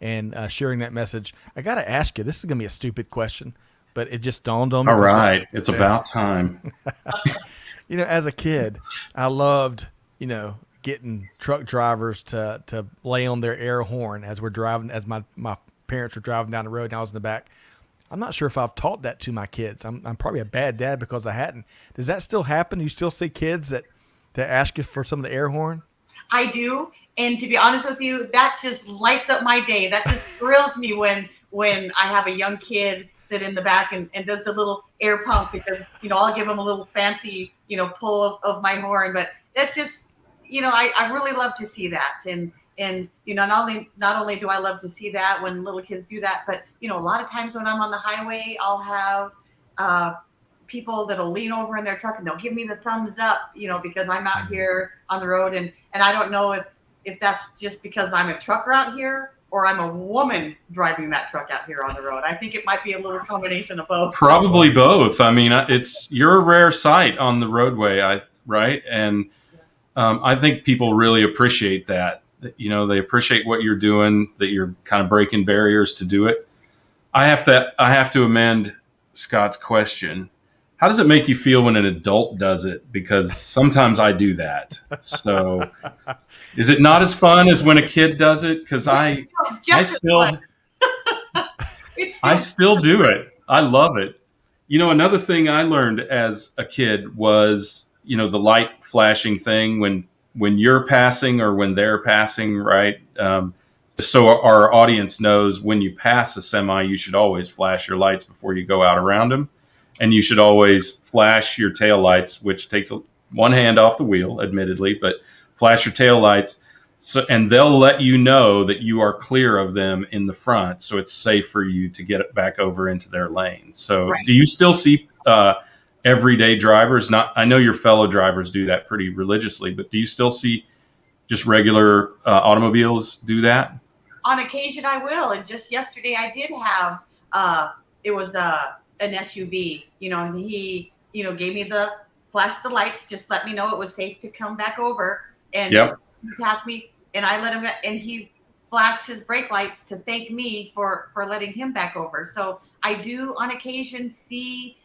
and sharing that message. I got to ask you, this is going to be a stupid question, but it just dawned on me. All right. It's about time. As a kid, I loved, getting truck drivers to lay on their air horn as we're driving, as my parents were driving down the road and I was in the back. I'm not sure if I've taught that to my kids. I'm probably a bad dad because I hadn't. Does that still happen? You still see kids that ask you for some of the air horn? I do. And to be honest with you, that just lights up my day. That just thrills me when I have a young kid that in the back and does the little air pump, because, I'll give them a little fancy, pull of my horn. But that just, I really love to see that. And not only do I love to see that when little kids do that, but, a lot of times when I'm on the highway, I'll have people that'll lean over in their truck and they'll give me the thumbs up, because I'm out here on the road. And I don't know if that's just because I'm a trucker out here or I'm a woman driving that truck out here on the road. I think it might be a little combination of both. Probably both. I mean, you're a rare sight on the roadway, right? And I think people really appreciate that. They appreciate what you're doing, that you're kind of breaking barriers to do it. I have to amend Scott's question. How does it make you feel when an adult does it? Because sometimes I do that. So is it not as fun as when a kid does it? Because I still do it. I love it. Another thing I learned as a kid was, the light flashing thing when you're passing or when they're passing, right? So our audience knows when you pass a semi, you should always flash your lights before you go out around them. And you should always flash your tail lights, which takes one hand off the wheel, admittedly, but flash your tail lights. And they'll let you know that you are clear of them in the front. So it's safe for you to get it back over into their lane. So right. Do you still see everyday drivers? I know your fellow drivers do that pretty religiously, but do you still see just regular automobiles do that? On occasion, I will. And just yesterday, I did have, it was an SUV, and he, gave me the flashed the lights, just let me know it was safe to come back over. And Yep. he passed me, and I let him, and he flashed his brake lights to thank me for letting him back over. So I do on occasion see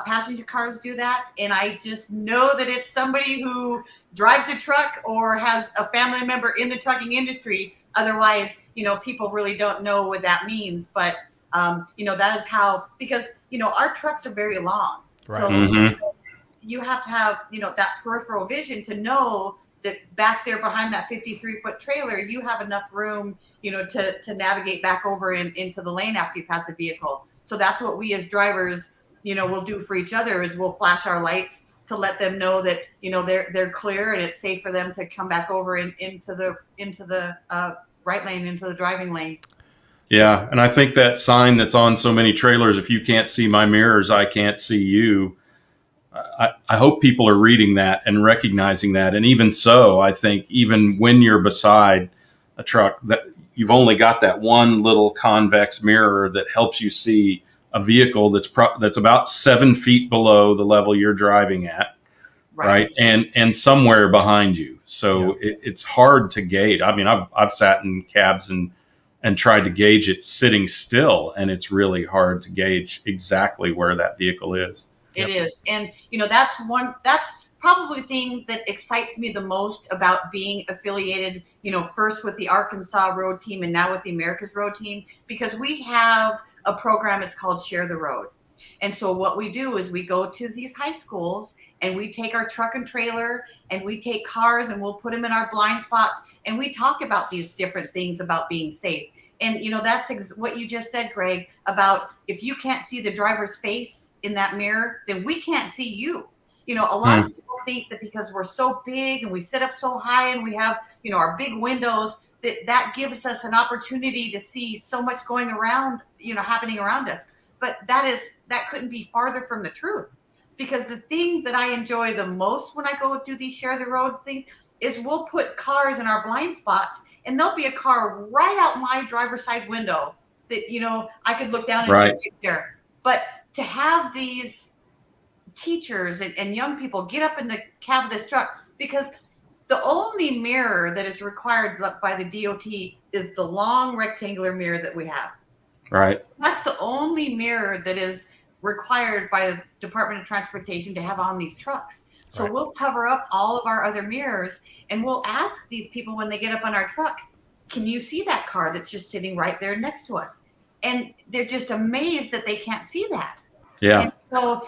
passenger cars do that, and I just know that it's somebody who drives a truck or has a family member in the trucking industry. Otherwise, people really don't know what that means. But that is how, because our trucks are very long, Right. so Mm-hmm. you have to have that peripheral vision to know that back there behind that 53-foot trailer, you have enough room, to navigate back over into the lane after you pass a vehicle. So that's what we as drivers, we'll do for each other, is we'll flash our lights to let them know that, they're clear and it's safe for them to come back over into the right lane, into the driving lane. Yeah. And I think that sign that's on so many trailers, if you can't see my mirrors, I can't see you. I hope people are reading that and recognizing that. And even so, I think even when you're beside a truck, that you've only got that one little convex mirror that helps you see a vehicle that's about 7 feet below the level you're driving at, right? And somewhere behind you. So it's hard to gauge. I mean, I've sat in cabs and tried to gauge it sitting still, and it's really hard to gauge exactly where that vehicle is. It is. And, that's probably the thing that excites me the most about being affiliated, first with the Arkansas Road Team and now with the America's Road Team, because we have a program, it's called Share the Road. And so what we do is we go to these high schools and we take our truck and trailer and we take cars and we'll put them in our blind spots and we talk about these different things about being safe. And, that's what you just said, Greg, about if you can't see the driver's face in that mirror, then we can't see you. A lot of people think that because we're so big and we sit up so high and we have, our big windows, that gives us an opportunity to see so much going around, happening around us. But that couldn't be farther from the truth, because the thing that I enjoy the most when I go do these Share the Road things is we'll put cars in our blind spots, and there'll be a car right out my driver's side window that, I could look down and get there. But to have these teachers and young people get up in the cab of this truck, because the only mirror that is required by the DOT is the long rectangular mirror that we have. Right. That's the only mirror that is required by the Department of Transportation to have on these trucks. So we'll cover up all of our other mirrors, and we'll ask these people when they get up on our truck, can you see that car that's just sitting right there next to us? And they're just amazed that they can't see that. Yeah. And so,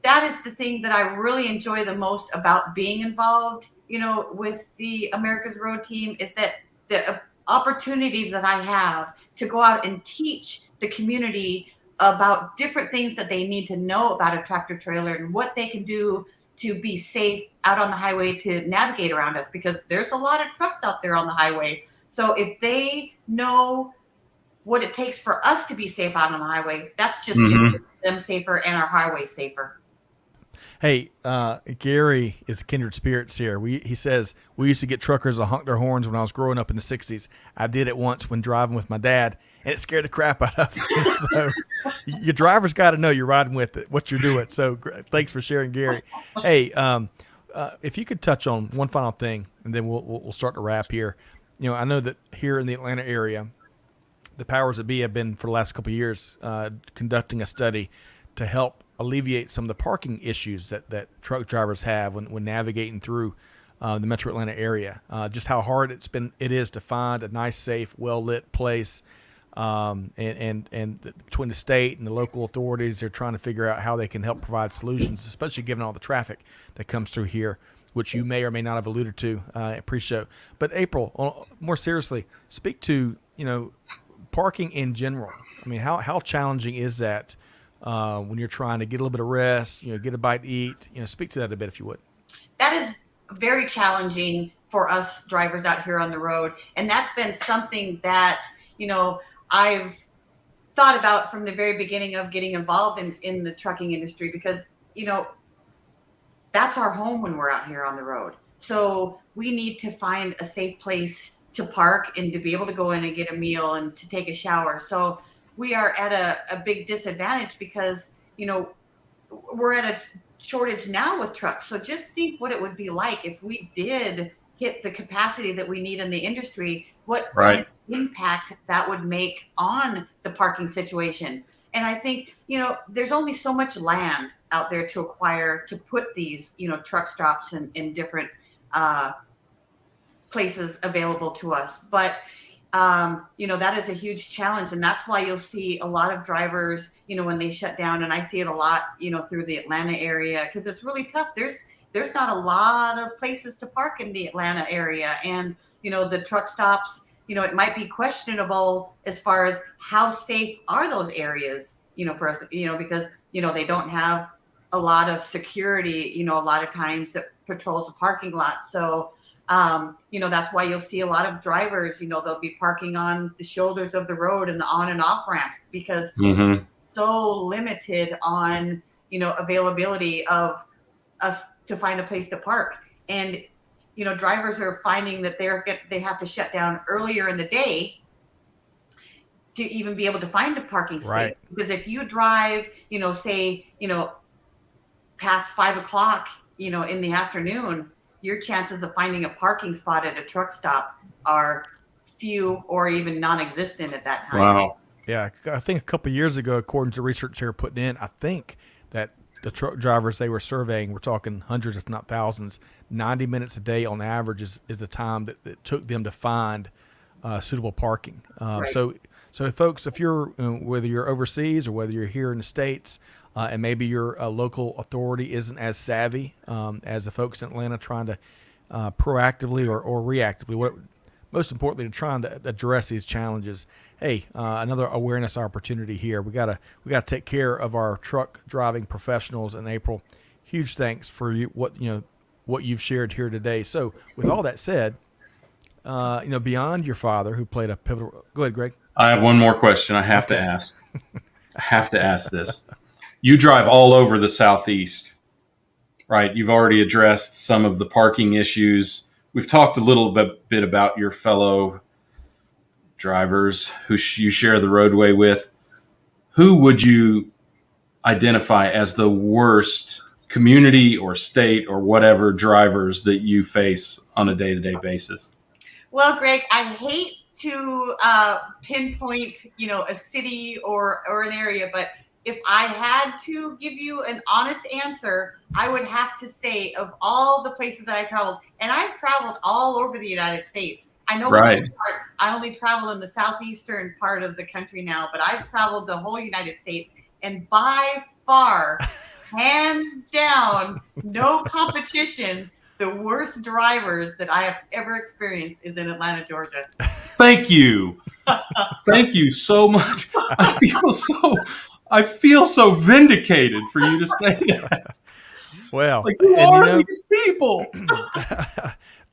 that is the thing that I really enjoy the most about being involved, with the America's Road Team, is that the opportunity that I have to go out and teach the community about different things that they need to know about a tractor trailer and what they can do to be safe out on the highway to navigate around us, because there's a lot of trucks out there on the highway. So if they know what it takes for us to be safe out on the highway, that's just them safer and our highway safer. Hey, Gary is kindred spirits here. He says, we used to get truckers to honk their horns when I was growing up in the 60s. I did it once when driving with my dad, and it scared the crap out of me. So your driver's got to know you're riding with it, what you're doing. So thanks for sharing, Gary. Hey, if you could touch on one final thing, and then we'll start to wrap here. I know that here in the Atlanta area, the powers that be have been, for the last couple of years, conducting a study to help alleviate some of the parking issues that truck drivers have when navigating through the Metro Atlanta area. Just how hard it is to find a nice, safe, well-lit place. And between the state and the local authorities, they're trying to figure out how they can help provide solutions, especially given all the traffic that comes through here, which you may or may not have alluded to pre-show. But April, more seriously, speak to, parking in general. I mean, how challenging is that when you're trying to get a little bit of rest, get a bite to eat? Speak to that a bit, if you would. That is very challenging for us drivers out here on the road. And that's been something that, I've thought about from the very beginning of getting involved in the trucking industry, because, that's our home when we're out here on the road. So we need to find a safe place to park and to be able to go in and get a meal and to take a shower. So we are at a big disadvantage because, we're at shortage now with trucks. So just think what it would be like if we did hit the capacity that we need in the industry, what kind Right. of impact that would make on the parking situation. And I think, there's only so much land out there to acquire to put these, truck stops in different places available to us. But that is a huge challenge. And that's why you'll see a lot of drivers, when they shut down, and I see it a lot, through the Atlanta area, because it's really tough. There's not a lot of places to park in the Atlanta area. And, the truck stops, it might be questionable as far as how safe are those areas, for us, because, they don't have a lot of security, a lot of times that patrols the parking lot. So, that's why you'll see a lot of drivers, they'll be parking on the shoulders of the road and the on and off ramps because so limited on, availability of us to find a place to park. And, drivers are finding that they have to shut down earlier in the day to even be able to find a parking space. Right. Because if you drive, say, past 5 o'clock, in the afternoon, your chances of finding a parking spot at a truck stop are few or even non-existent at that time. Wow. Yeah, I think a couple of years ago, according to research they were putting in, I think that the truck drivers they were surveying, we're talking hundreds, if not thousands, 90 minutes a day on average is the time that it took them to find suitable parking. Right. So folks, if you're whether you're overseas or whether you're here in the States, and maybe your local authority isn't as savvy as the folks in Atlanta trying to proactively or reactively, most importantly, to trying to address these challenges. Hey, another awareness opportunity here. We gotta take care of our truck driving professionals in April. Huge thanks for what you've shared here today. So, with all that said, beyond your father, who played a pivotal. Go ahead, Greg. I have one more question I have to ask. I have to ask this. You drive all over the Southeast, right? You've already addressed some of the parking issues. We've talked a little bit about your fellow drivers who you share the roadway with. Who would you identify as the worst community or state or whatever drivers that you face on a day-to-day basis? Well, Greg, I hate to pinpoint, a city or an area, but if I had to give you an honest answer, I would have to say of all the places that I've traveled, and I've traveled all over the United States. I know I only travel in the southeastern part of the country now, but I've traveled the whole United States, and by far, hands down, no competition, the worst drivers that I have ever experienced is in Atlanta, Georgia. Thank you. Thank you so much. I feel so vindicated for you to say that. Well, who are these people?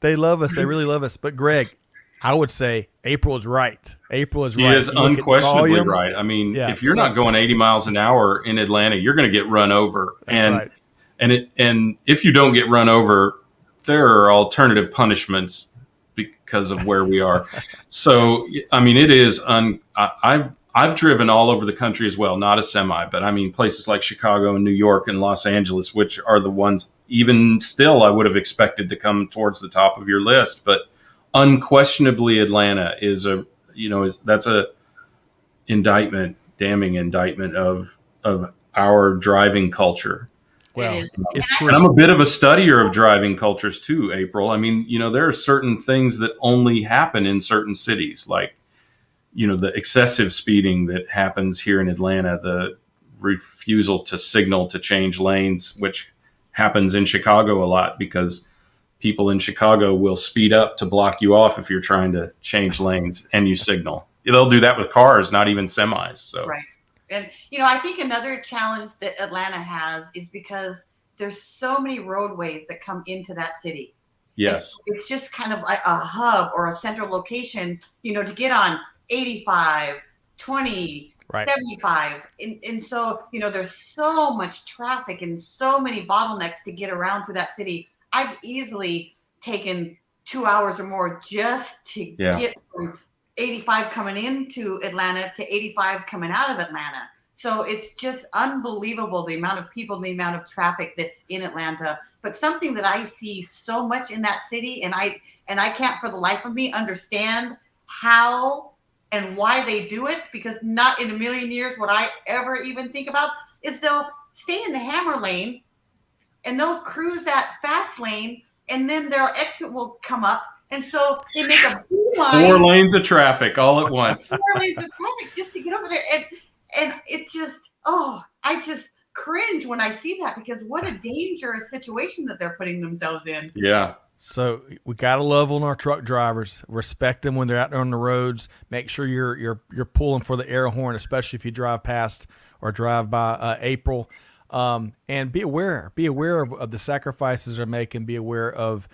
They love us. They really love us. But Greg, I would say April is right. April is right. He is unquestionably right. I mean, if you're not going 80 miles an hour in Atlanta, you're going to get run over. That's right. And if you don't get run over, there are alternative punishments because of where we are. So, I mean, it is I've driven all over the country as well, not a semi, but I mean, places like Chicago and New York and Los Angeles, which are the ones even still I would have expected to come towards the top of your list. But unquestionably, Atlanta is that's a damning indictment of our driving culture. Well, it's true. And I'm a bit of a studier of driving cultures too, April. I mean, there are certain things that only happen in certain cities, like, the excessive speeding that happens here in Atlanta, the refusal to signal to change lanes, which happens in Chicago a lot because people in Chicago will speed up to block you off if you're trying to change lanes and you signal. They'll do that with cars, not even semis. So. Right. And, I think another challenge that Atlanta has is because there's so many roadways that come into that city. Yes. It's just kind of like a hub or a central location, to get on 85, 20, right. 75. And so, there's so much traffic and so many bottlenecks to get around to that city. I've easily taken 2 hours or more just to get from 85 coming into Atlanta to 85 coming out of Atlanta. So it's just unbelievable the amount of people and the amount of traffic that's in Atlanta. But something that I see so much in that city, and I can't for the life of me understand how and why they do it, because not in a million years would I ever even think about, is they'll stay in the hammer lane and they'll cruise that fast lane, and then their exit will come up. And so they make a beeline. 4 lanes of traffic all at once. 4 lanes of traffic just to get over there. And it's just, I just cringe when I see that, because what a dangerous situation that they're putting themselves in. Yeah. So we got to love on our truck drivers, respect them when they're out there on the roads. Make sure you're pulling for the air horn, especially if you drive past or drive by April. And be aware of the sacrifices they're making. Be aware of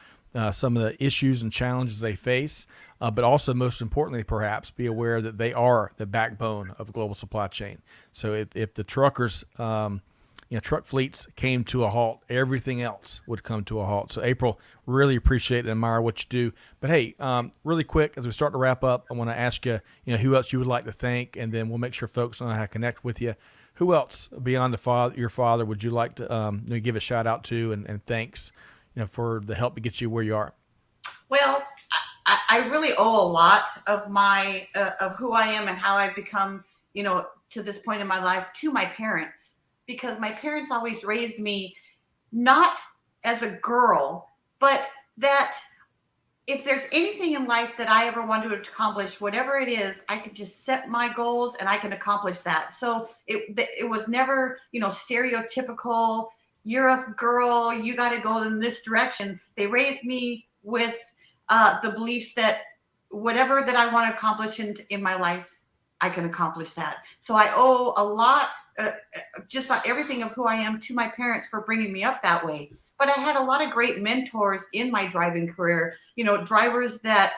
some of the issues and challenges they face, but also, most importantly, perhaps be aware that they are the backbone of the global supply chain. So if the truckers, truck fleets came to a halt, everything else would come to a halt. So April, really appreciate and admire what you do. But hey, really quick, as we start to wrap up, I want to ask you, who else you would like to thank, and then we'll make sure folks know how to connect with you. Who else beyond your father would you like to give a shout out to and thanks, for the help to get you where you are? Well, I really owe a lot of my of who I am and how I've become, to this point in my life, to my parents, because my parents always raised me not as a girl, but that if there's anything in life that I ever want to accomplish, whatever it is, I could just set my goals and I can accomplish that. So it was never, stereotypical, you're a girl, you got to go in this direction. They raised me with the beliefs that whatever that I want to accomplish in my life, I can accomplish that. So I owe a lot, just about everything of who I am, to my parents for bringing me up that way. But I had a lot of great mentors in my driving career, drivers that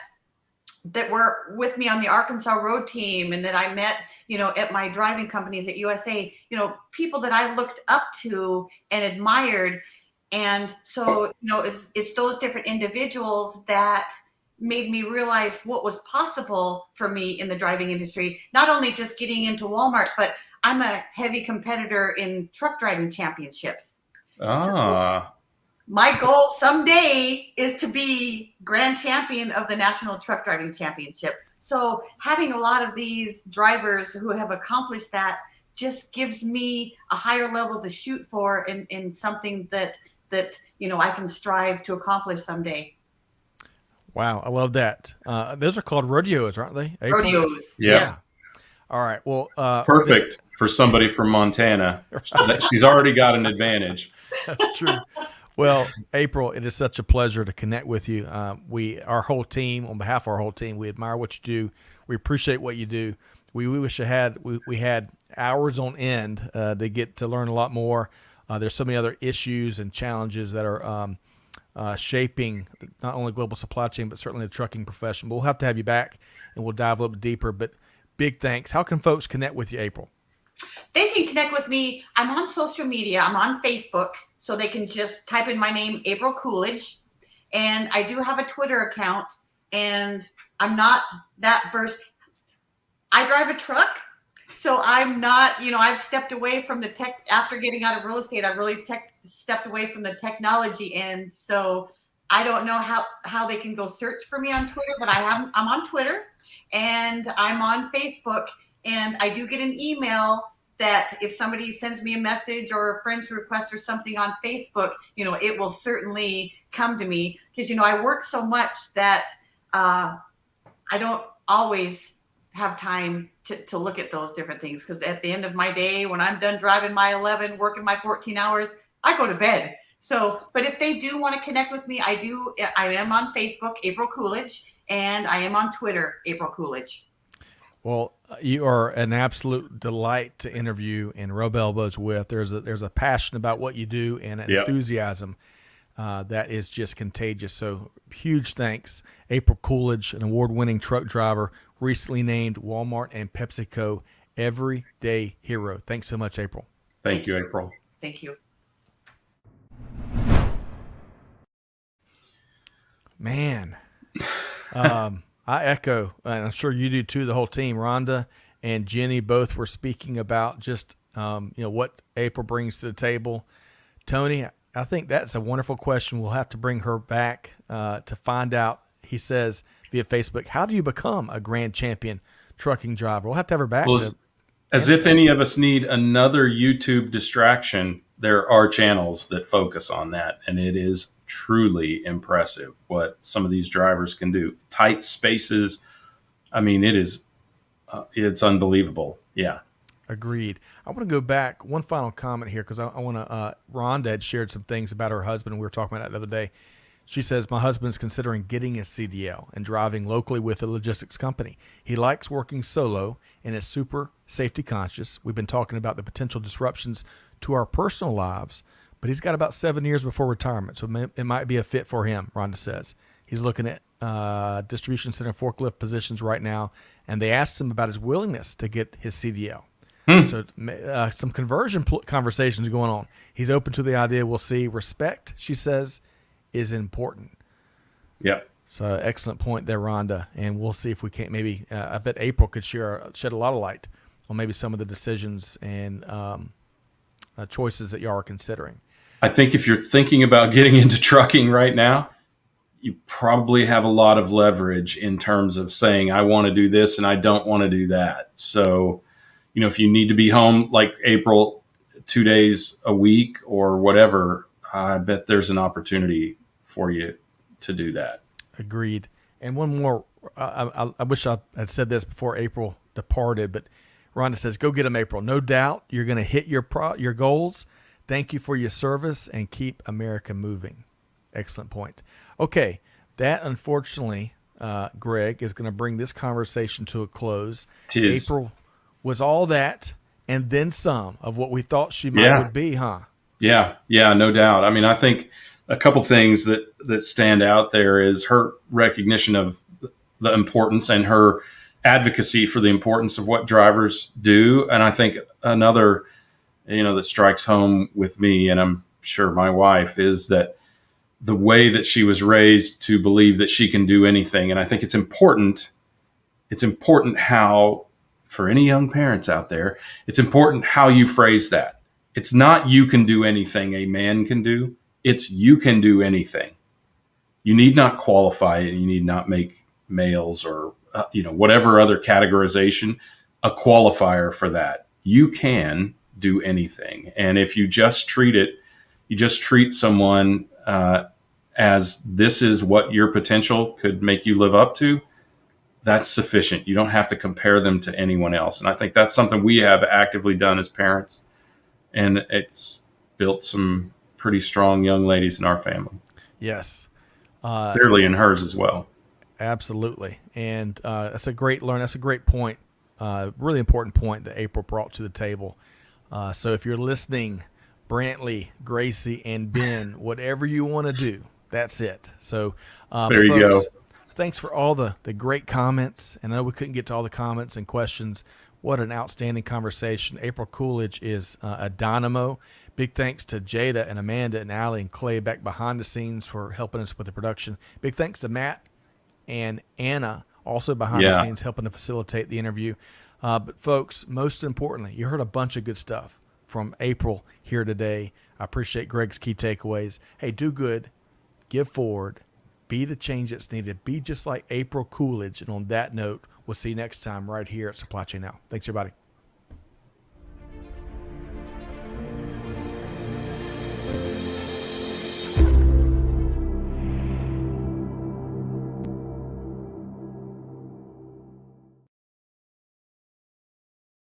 were with me on the Arkansas road team and that I met, at my driving companies at USA, people that I looked up to and admired. And so, it's those different individuals that made me realize what was possible for me in the driving industry, not only just getting into Walmart, but I'm a heavy competitor in truck driving championships. So my goal someday is to be grand champion of the National Truck Driving Championship. So having a lot of these drivers who have accomplished that just gives me a higher level to shoot for in something that I can strive to accomplish someday. Wow, I love that. Those are called rodeos, aren't they? April? Rodeos. Yeah. All right. Well, perfect for somebody from Montana. She's already got an advantage. That's true. Well, April, it is such a pleasure to connect with you. Our whole team, on behalf of our whole team, we admire what you do. We appreciate what you do. We wish we had hours on end to get to learn a lot more. There's so many other issues and challenges that are shaping not only global supply chain, but certainly the trucking profession. But we'll have to have you back, and we'll dive a little bit deeper. But big thanks. How can folks connect with you, April? They can connect with me. I'm on social media. I'm on Facebook. So they can just type in my name, April Coolidge. And I do have a Twitter account. And I'm not that versed. I drive a truck. So I'm not, I've stepped away from the tech. After getting out of real estate, I've really stepped away from the technology end. So I don't know how they can go search for me on Twitter. But I'm on Twitter. And I'm on Facebook. And I do get an email that if somebody sends me a message or a friend's request or something on Facebook, it will certainly come to me, because, I work so much that I don't always have time to look at those different things. Because at the end of my day, when I'm done driving my 11, working my 14 hours, I go to bed. So, but if they do want to connect with me, I am on Facebook, April Coolidge, and I am on Twitter, April Coolidge. Well, you are an absolute delight to interview and rub elbows with. There's a passion about what you do and an enthusiasm that is just contagious. So huge thanks. April Coolidge, an award-winning truck driver, recently named Walmart and PepsiCo Everyday Hero. Thanks so much, April. Thank you, April. Thank you. Man, I echo, and I'm sure you do too, the whole team, Rhonda and Jenny both were speaking about just what April brings to the table. Tony, I think that's a wonderful question. We'll have to bring her back to find out. He says via Facebook, how do you become a grand champion trucking driver? We'll have to have her back. Well, as if any of us need another YouTube distraction, there are channels that focus on that, and it is truly impressive what some of these drivers can do. Tight spaces. I mean, it's unbelievable. Yeah. Agreed. I want to go back one final comment here because I want to. Rhonda had shared some things about her husband. We were talking about that the other day. She says, my husband's considering getting his CDL and driving locally with a logistics company. He likes working solo and is super safety conscious. We've been talking about the potential disruptions to our personal lives, but he's got about 7 years before retirement, so it might be a fit for him, Rhonda says. He's looking at distribution center forklift positions right now, and they asked him about his willingness to get his CDL. So some conversion conversations going on. He's open to the idea. We'll see. Respect, she says, is important. Yeah. So excellent point there, Rhonda. And we'll see if we can't maybe, I bet April could shed a lot of light on maybe some of the decisions and choices that y'all are considering. I think if you're thinking about getting into trucking right now, you probably have a lot of leverage in terms of saying, I want to do this and I don't want to do that. So, if you need to be home like April 2 days a week or whatever, I bet there's an opportunity for you to do that. Agreed. And one more, I wish I had said this before April departed, but Rhonda says, go get them, April. No doubt you're going to hit your goals. Thank you for your service and keep America moving. Excellent point. Okay. That unfortunately, Greg, is going to bring this conversation to a close. April was all that and then some of what we thought she would be, huh? Yeah, no doubt. I mean, I think a couple things that stand out there is her recognition of the importance and her advocacy for the importance of what drivers do. And I think another, that strikes home with me, and I'm sure my wife, is that the way that she was raised to believe that she can do anything. And I think it's important how, for any young parents out there, it's important how you phrase that. It's not you can do anything a man can do. It's you can do anything. You need not qualify it. You need not make males or, whatever other categorization a qualifier for that. You can do anything. And if you just treat someone as this is what your potential could make you live up to, that's sufficient. You don't have to compare them to anyone else. And I think that's something we have actively done as parents. And it's built some pretty strong young ladies in our family. Yes. Clearly in hers as well. Absolutely. And that's a great point. Really important point that April brought to the table. So if you're listening, Brantley, Gracie, and Ben, whatever you want to do, that's it. So there you go. Thanks for all the great comments. And I know we couldn't get to all the comments and questions. What an outstanding conversation. April Coolidge is a dynamo. Big thanks to Jada and Amanda and Allie and Clay back behind the scenes for helping us with the production. Big thanks to Matt and Anna, also behind the scenes, helping to facilitate the interview. But folks, most importantly, you heard a bunch of good stuff from April here today. I appreciate Greg's key takeaways. Hey, do good, give forward, be the change that's needed. Be just like April Coolidge. And on that note, we'll see you next time right here at Supply Chain Now. Thanks, everybody.